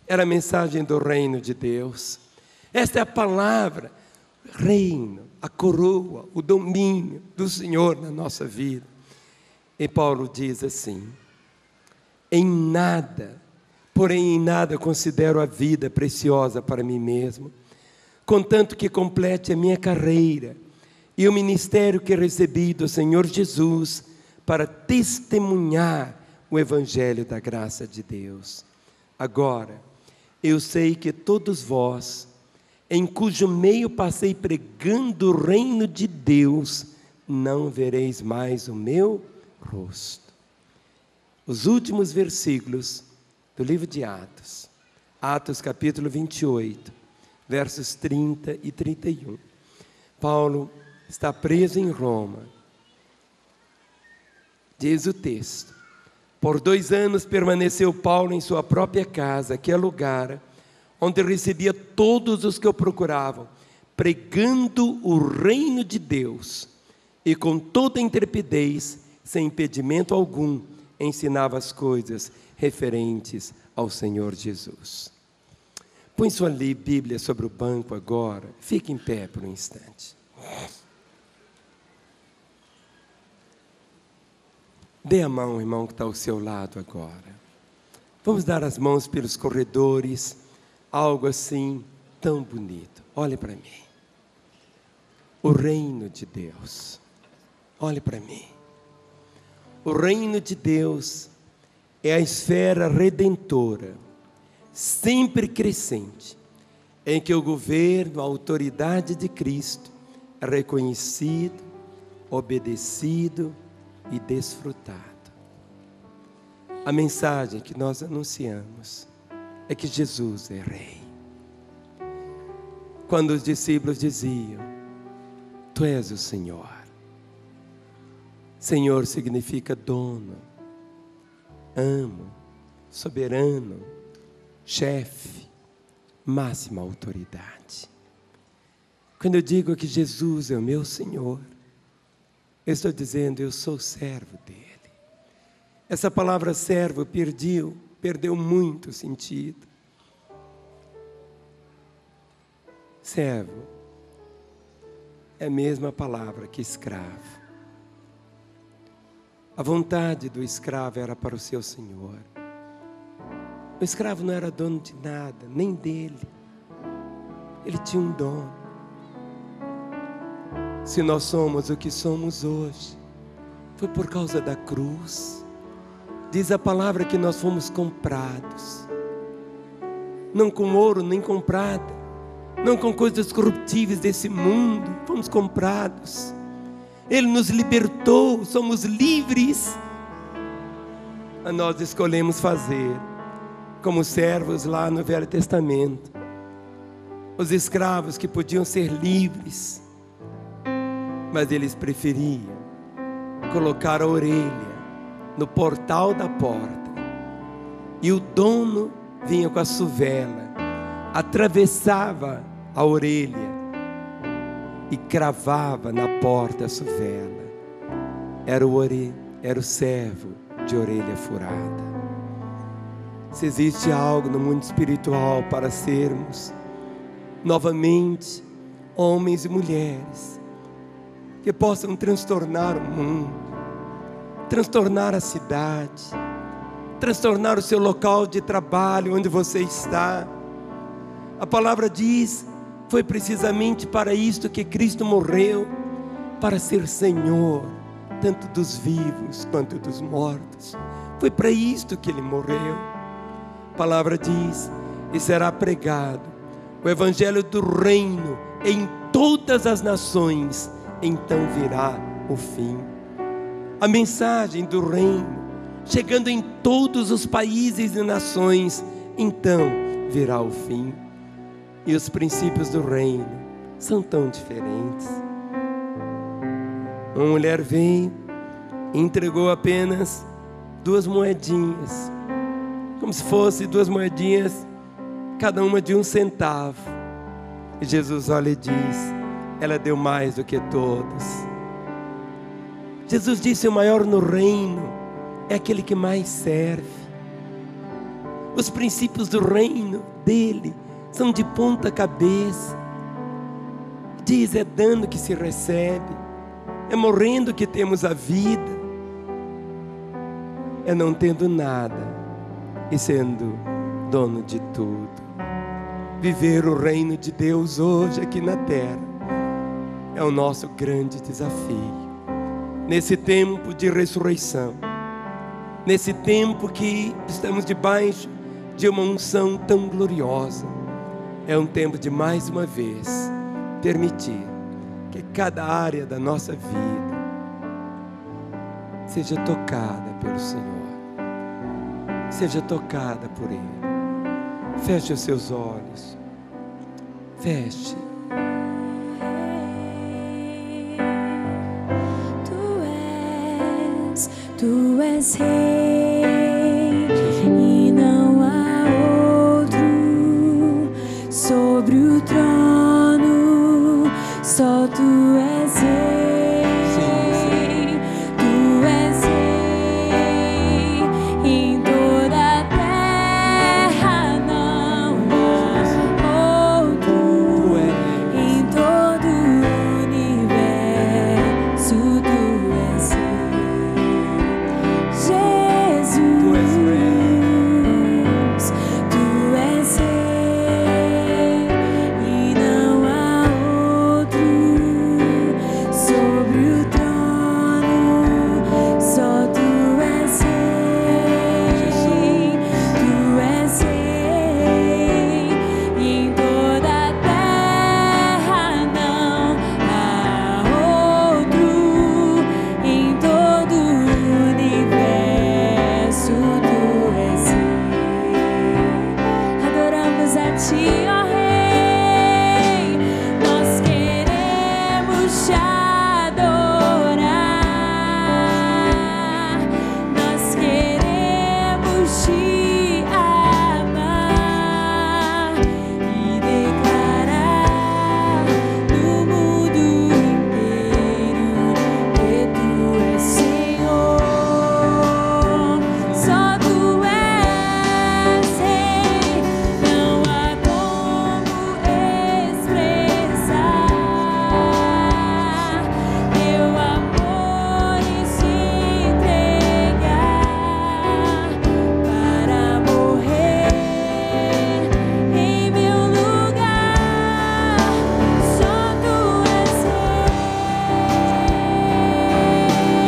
era a mensagem do reino de Deus. Esta é a palavra, reino, a coroa, o domínio do Senhor na nossa vida. E Paulo diz assim: em nada, porém em nada considero a vida preciosa para mim mesmo, contanto que complete a minha carreira e o ministério que recebi do Senhor Jesus para testemunhar o evangelho da graça de Deus. Agora, eu sei que todos vós, em cujo meio passei pregando o reino de Deus, não vereis mais o meu rosto. Os últimos versículos do livro de Atos, Atos capítulo 28, versos 30 e 31. Paulo está preso em Roma. Diz o texto: por 2 anos permaneceu Paulo em sua própria casa, que alugara, onde recebia todos os que o procuravam, pregando o reino de Deus, e com toda intrepidez, sem impedimento algum, ensinava as coisas referentes ao Senhor Jesus. Põe sua Bíblia sobre o banco agora, fique em pé por um instante. Dê a mão, irmão, que está ao seu lado agora. Vamos dar as mãos pelos corredores, algo assim tão bonito. Olhe para mim. O reino de Deus. Olhe para mim. O reino de Deus é a esfera redentora, sempre crescente, em que o governo, a autoridade de Cristo é reconhecido, obedecido e desfrutado. A mensagem que nós anunciamos é que Jesus é Rei. Quando os discípulos diziam: Tu és o Senhor. Senhor significa dono, amo, soberano, chefe, máxima autoridade. Quando eu digo que Jesus é o meu Senhor, eu estou dizendo: eu sou servo dele. Essa palavra servo perdeu muito sentido. Servo é a mesma palavra que escravo. A vontade do escravo era para o seu senhor. O escravo não era dono de nada, nem dele. Ele tinha um dono. Se nós somos o que somos hoje, foi por causa da cruz. Diz a palavra que nós fomos comprados. Não com ouro nem com prata, não com coisas corruptíveis desse mundo, fomos comprados. Ele nos libertou, somos livres. Mas nós escolhemos fazer como servos lá no Velho Testamento. Os escravos que podiam ser livres, mas eles preferiam colocar a orelha no portal da porta, e o dono vinha com a suvela, atravessava a orelha e cravava na porta a suvela. Era o servo de orelha furada. Se existe algo no mundo espiritual para sermos novamente homens e mulheres que possam transtornar o mundo, transtornar a cidade, transtornar o seu local de trabalho onde você está. A palavra diz: foi precisamente para isto que Cristo morreu, para ser Senhor, tanto dos vivos quanto dos mortos. Foi para isto que Ele morreu. A palavra diz: e será pregado o Evangelho do Reino em todas as nações, então virá o fim. A mensagem do Reino, chegando em todos os países e nações, então virá o fim. E os princípios do Reino são tão diferentes. Uma mulher veio e entregou apenas 2 moedinhas, como se fosse 2 moedinhas, cada uma de 1 centavo. E Jesus olha e diz: ela deu mais do que todos. Jesus disse: o maior no reino é aquele que mais serve. Os princípios do reino dele são de ponta cabeça. Diz: é dando que se recebe, é morrendo que temos a vida, é não tendo nada e sendo dono de tudo. Viver o reino de Deus hoje aqui na terra é o nosso grande desafio. Nesse tempo de ressurreição, nesse tempo que estamos debaixo de uma unção tão gloriosa, é um tempo de mais uma vez permitir que cada área da nossa vida seja tocada pelo Senhor, seja tocada por Ele. Feche os seus olhos, feche. Tu és Rei e não há outro sobre o trono, só Tu és Rei. Tu és Rei em toda a terra, não há outro em todo o universo. Tu és Rei.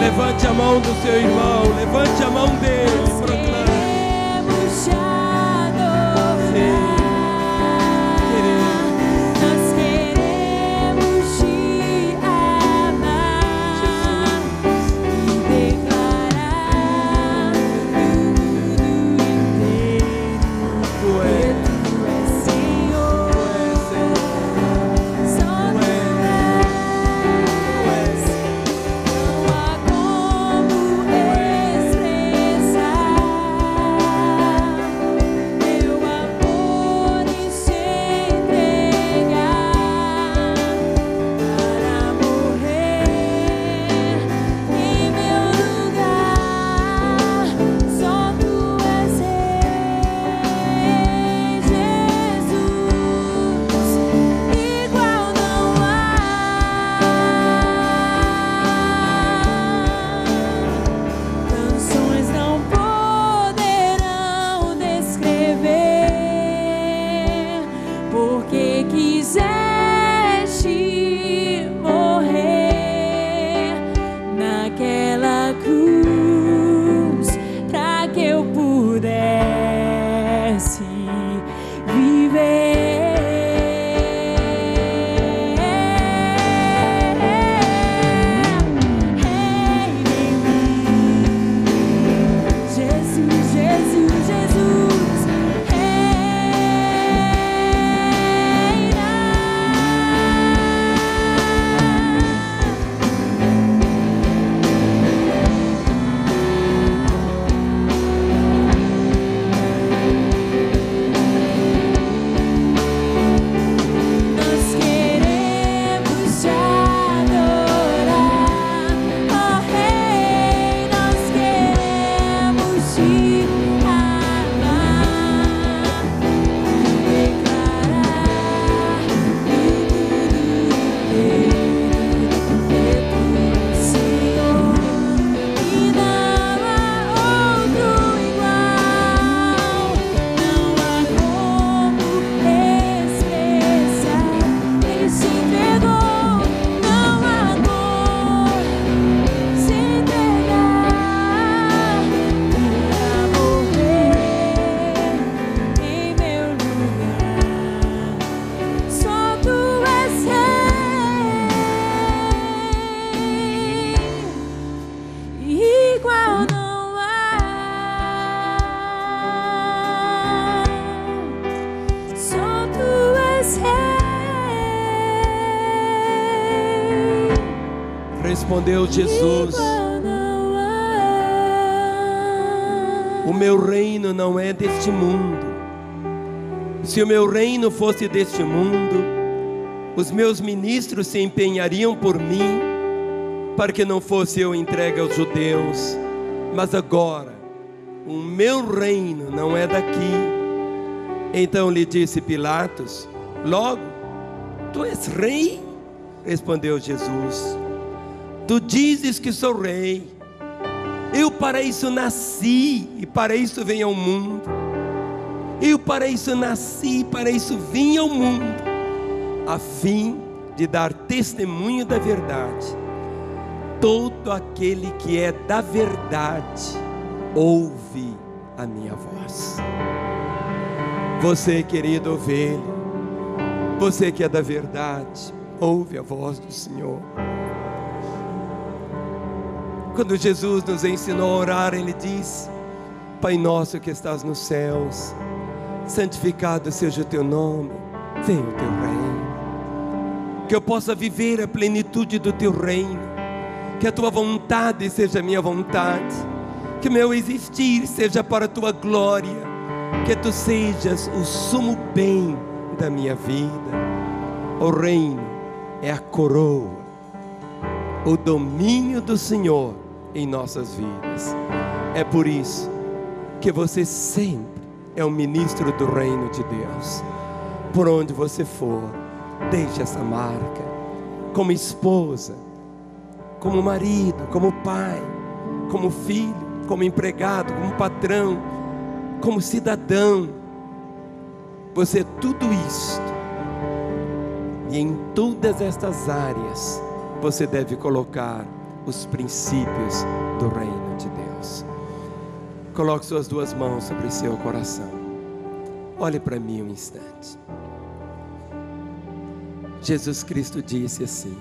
Levante a mão do seu irmão, levante a mão dele, proclame. Expressar que eu pudesse viver. Respondeu Jesus: o meu reino não é deste mundo. Se o meu reino fosse deste mundo, os meus ministros se empenhariam por mim, para que não fosse eu entregue aos judeus. Mas agora, o meu reino não é daqui. Então lhe disse Pilatos: logo, tu és rei? Respondeu Jesus: tu dizes que sou rei. Eu para isso nasci e para isso venho ao mundo. Eu para isso nasci e para isso vim ao mundo, a fim de dar testemunho da verdade. Todo aquele que é da verdade ouve a minha voz. Você, querido ovelha, você que é da verdade, ouve a voz do Senhor. Quando Jesus nos ensinou a orar, Ele disse: Pai nosso que estás nos céus, santificado seja o teu nome, venha o teu reino. Que eu possa viver a plenitude do teu reino, que a tua vontade seja a minha vontade, que o meu existir seja para a tua glória, que tu sejas o sumo bem da minha vida. O reino é a coroa, o domínio do Senhor em nossas vidas. É por isso que você sempre é um ministro do reino de Deus. Por onde você for, deixe essa marca, como esposa, como marido, como pai, como filho, como empregado, como patrão, como cidadão. Você é tudo isto, e em todas estas áreas você deve colocar os princípios do reino de Deus. Coloque suas duas mãos sobre seu coração. Olhe para mim um instante. Jesus Cristo disse assim: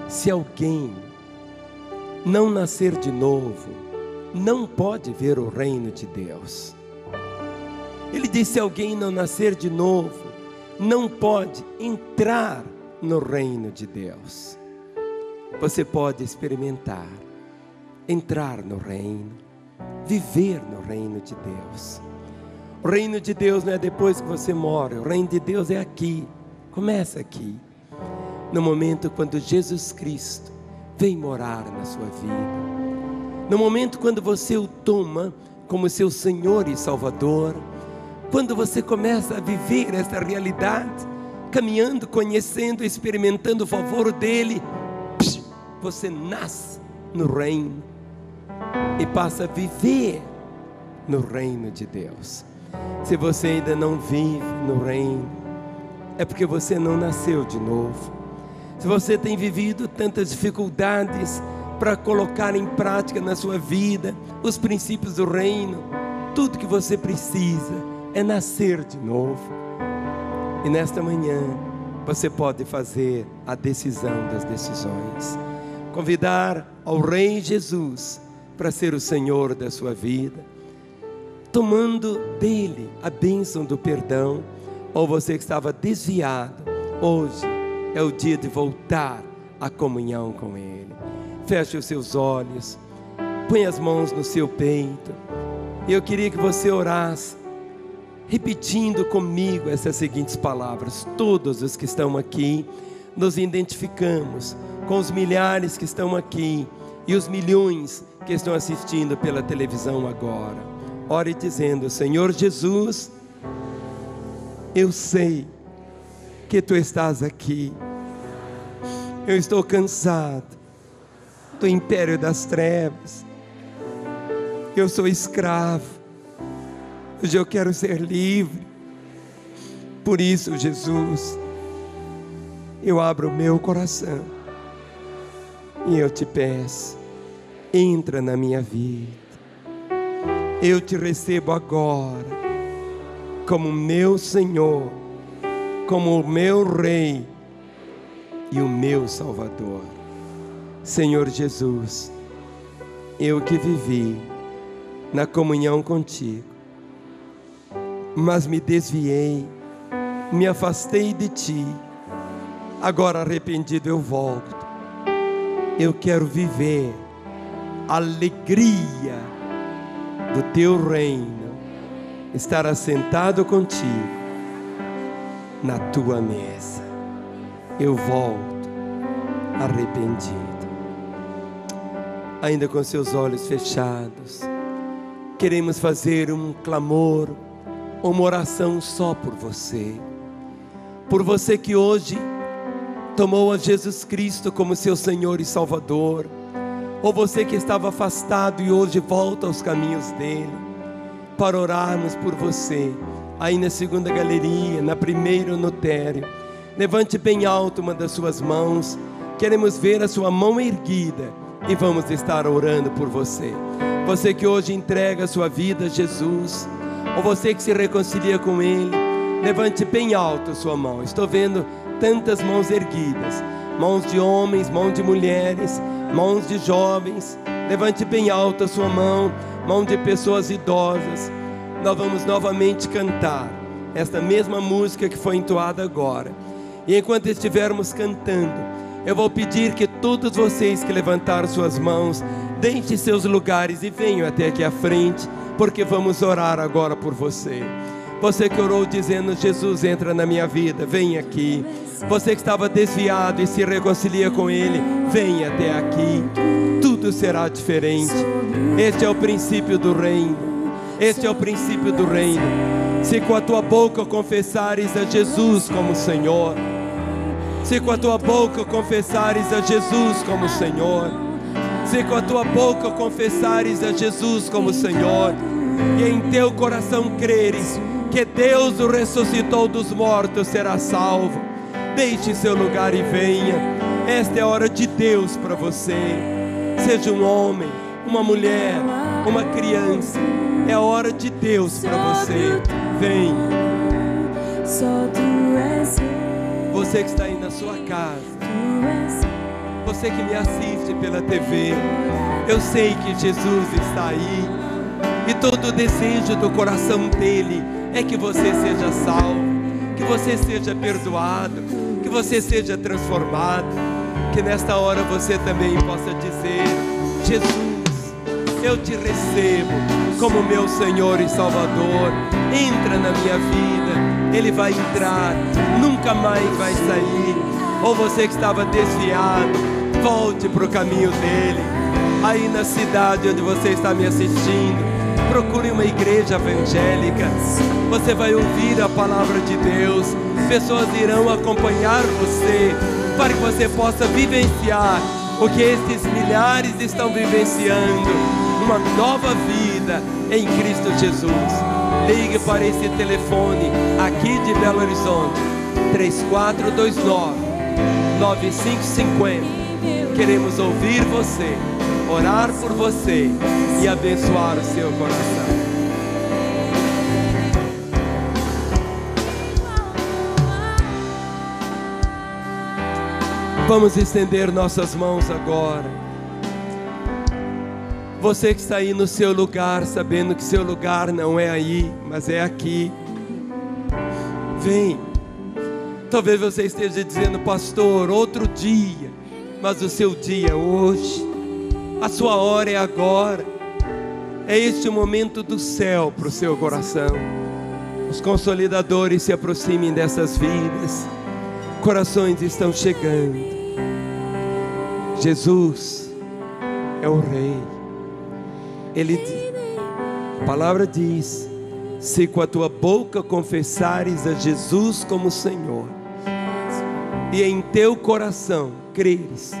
se alguém não nascer de novo, não pode ver o reino de Deus. Ele disse: se alguém não nascer de novo, não pode entrar no reino de Deus. Você pode experimentar, entrar no reino, viver no reino de Deus. O reino de Deus não é depois que você morre. O reino de Deus é aqui. Começa aqui, no momento quando Jesus Cristo vem morar na sua vida, no momento quando você o toma como seu Senhor e Salvador, quando você começa a viver essa realidade, caminhando, conhecendo, experimentando o favor dele, você nasce no reino e passa a viver no reino de Deus. Se você ainda não vive no reino, é porque você não nasceu de novo. Se você tem vivido tantas dificuldades para colocar em prática na sua vida os princípios do reino. Tudo que você precisa é nascer de novo. E nesta manhã você pode fazer a decisão das decisões. Convidar ao Rei Jesus para ser o Senhor da sua vida, tomando dele a bênção do perdão. Ou você que estava desviado, hoje é o dia de voltar à comunhão com ele. Feche os seus olhos, põe as mãos no seu peito. Eu queria que você orasse, repetindo comigo essas seguintes palavras. Todos os que estão aqui, nos identificamos com os milhares que estão aqui e os milhões que estão assistindo pela televisão agora. Ore dizendo: Senhor Jesus, eu sei que Tu estás aqui. Eu estou cansado do império das trevas. Eu sou escravo. Hoje eu quero ser livre. Por isso, Jesus, eu abro o meu coração e eu te peço, entra na minha vida. Eu te recebo agora como meu Senhor, como o meu Rei e o meu Salvador. Senhor Jesus, eu que vivi na comunhão contigo, mas me desviei, me afastei de ti. Agora arrependido eu volto. Eu quero viver a alegria do teu reino, estar assentado contigo na tua mesa. Eu volto arrependido. Ainda com seus olhos fechados, queremos fazer um clamor, uma oração só por você. Por você que hoje tomou a Jesus Cristo como seu Senhor e Salvador, ou você que estava afastado e hoje volta aos caminhos dele, para orarmos por você. Aí na segunda galeria, na primeira no térreo, levante bem alto uma das suas mãos. Queremos ver a sua mão erguida e vamos estar orando por você. Você que hoje entrega a sua vida a Jesus, ou você que se reconcilia com ele, levante bem alto a sua mão. Estou vendo tantas mãos erguidas, mãos de homens, mãos de mulheres, mãos de jovens. Levante bem alto a sua mão, mão de pessoas idosas. Nós vamos novamente cantar esta mesma música que foi entoada agora. E enquanto estivermos cantando, eu vou pedir que todos vocês que levantaram suas mãos, deixem seus lugares e venham até aqui à frente, porque vamos orar agora por você. Você que orou dizendo: Jesus, entra na minha vida, vem aqui. Você que estava desviado e se reconcilia com ele, vem até aqui. Tudo será diferente. Este é o princípio do reino. Este é o princípio do reino. Se com a tua boca confessares a Jesus como Senhor, se com a tua boca confessares a Jesus como Senhor, se com a tua boca confessares a Jesus como Senhor, e em teu coração creres que Deus o ressuscitou dos mortos, será salvo. Deixe seu lugar e venha. Esta é a hora de Deus para você. Seja um homem, uma mulher, uma criança, é a hora de Deus para você. Vem. Você que está aí na sua casa, você que me assiste pela TV, eu sei que Jesus está aí, e todo o desejo do coração dele é que você seja salvo, que você seja perdoado, que você seja transformado. Que nesta hora você também possa dizer: Jesus, eu te recebo como meu Senhor e Salvador. Entra na minha vida. Ele vai entrar, nunca mais vai sair. Ou você que estava desviado, volte para o caminho dele. Aí na cidade onde você está me assistindo, procure uma igreja evangélica. Você vai ouvir a palavra de Deus. Pessoas irão acompanhar você, para que você possa vivenciar o que estes milhares estão vivenciando, uma nova vida em Cristo Jesus. Ligue para esse telefone aqui de Belo Horizonte, 3429-9550. Queremos ouvir você, orar por você e abençoar o seu coração. Vamos estender nossas mãos agora. Você que está aí no seu lugar, sabendo que seu lugar não é aí, mas é aqui. Vem. Talvez você esteja dizendo: pastor, outro dia. Mas o seu dia é hoje. A sua hora é agora. É este o momento do céu para o seu coração. Os consolidadores se aproximem dessas vidas. Corações estão chegando. Jesus é o Rei. A palavra diz: se com a tua boca confessares a Jesus como Senhor, e em teu coração creres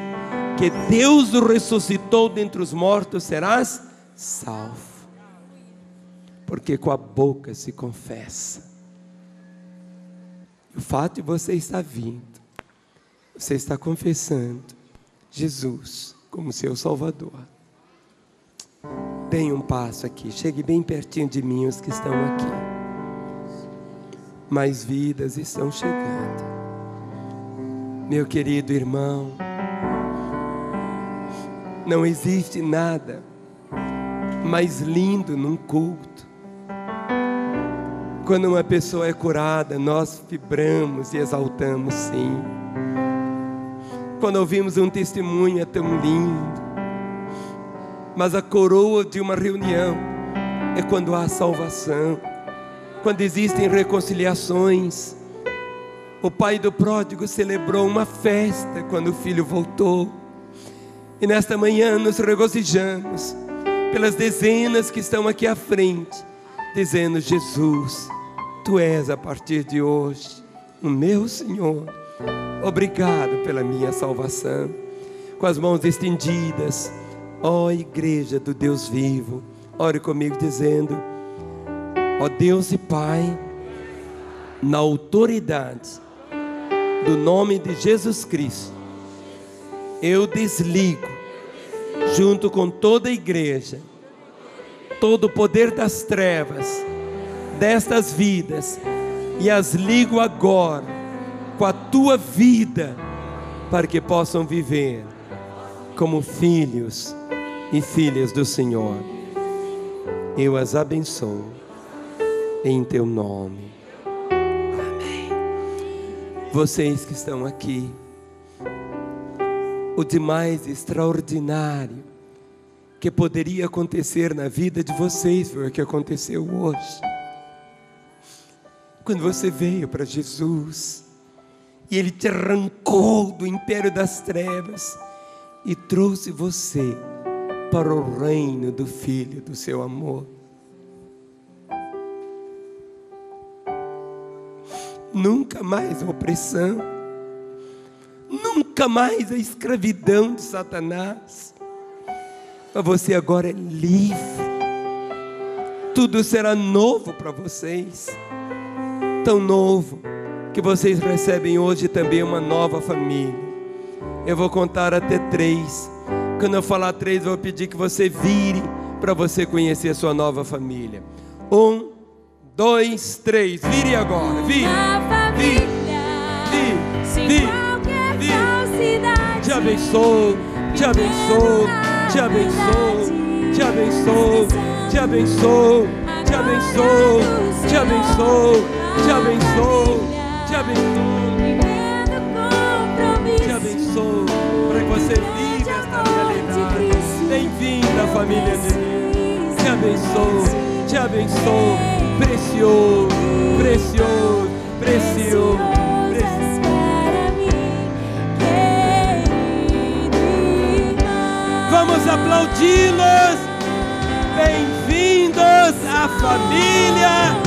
que Deus o ressuscitou dentre os mortos, serás salvo. Porque com a boca se confessa. O fato de você estar vindo, você está confessando Jesus como seu Salvador. Dê um passo aqui, chegue bem pertinho de mim, os que estão aqui. Mais vidas estão chegando. Meu querido irmão, não existe nada mais lindo num culto. Quando uma pessoa é curada, nós vibramos e exaltamos, sim. Quando ouvimos um testemunho é tão lindo. Mas a coroa de uma reunião é quando há salvação, quando existem reconciliações. O pai do pródigo celebrou uma festa quando o filho voltou. E nesta manhã nos regozijamos pelas dezenas que estão aqui à frente, dizendo: Jesus, Tu és a partir de hoje o meu Senhor. Obrigado pela minha salvação. Com as mãos estendidas, ó igreja do Deus vivo, ore comigo dizendo: ó Deus e Pai, na autoridade do nome de Jesus Cristo, eu desligo, junto com toda a igreja, todo o poder das trevas destas vidas, e as ligo agora com a Tua vida, para que possam viver como filhos e filhas do Senhor. Eu as abençoo em Teu nome. Amém. Vocês que estão aqui, o de mais extraordinário que poderia acontecer na vida de vocês foi o que aconteceu hoje. Quando você veio para Jesus e Ele te arrancou do império das trevas e trouxe você para o reino do Filho do seu amor. Nunca mais a opressão, nunca mais a escravidão de Satanás. Mas você agora é livre. Tudo será novo para vocês. Tão novo que vocês recebem hoje também uma nova família. Eu vou contar até 3. Quando eu falar 3, eu vou pedir que você vire para você conhecer a sua nova família. 1, 2, 3. Vire agora. Vire. Vire. Te abençoo. Te abençoo. Te abençoo. Te abençoo. Te abençoo. Te abençoo. Te abençoo. Te abençoo, te abençoo, te abençoo, para que você viva esta realidade. Bem-vindo à família de Deus. Te abençoo, precioso, precioso, precioso, precioso. Vamos aplaudi-los. Bem-vindos à família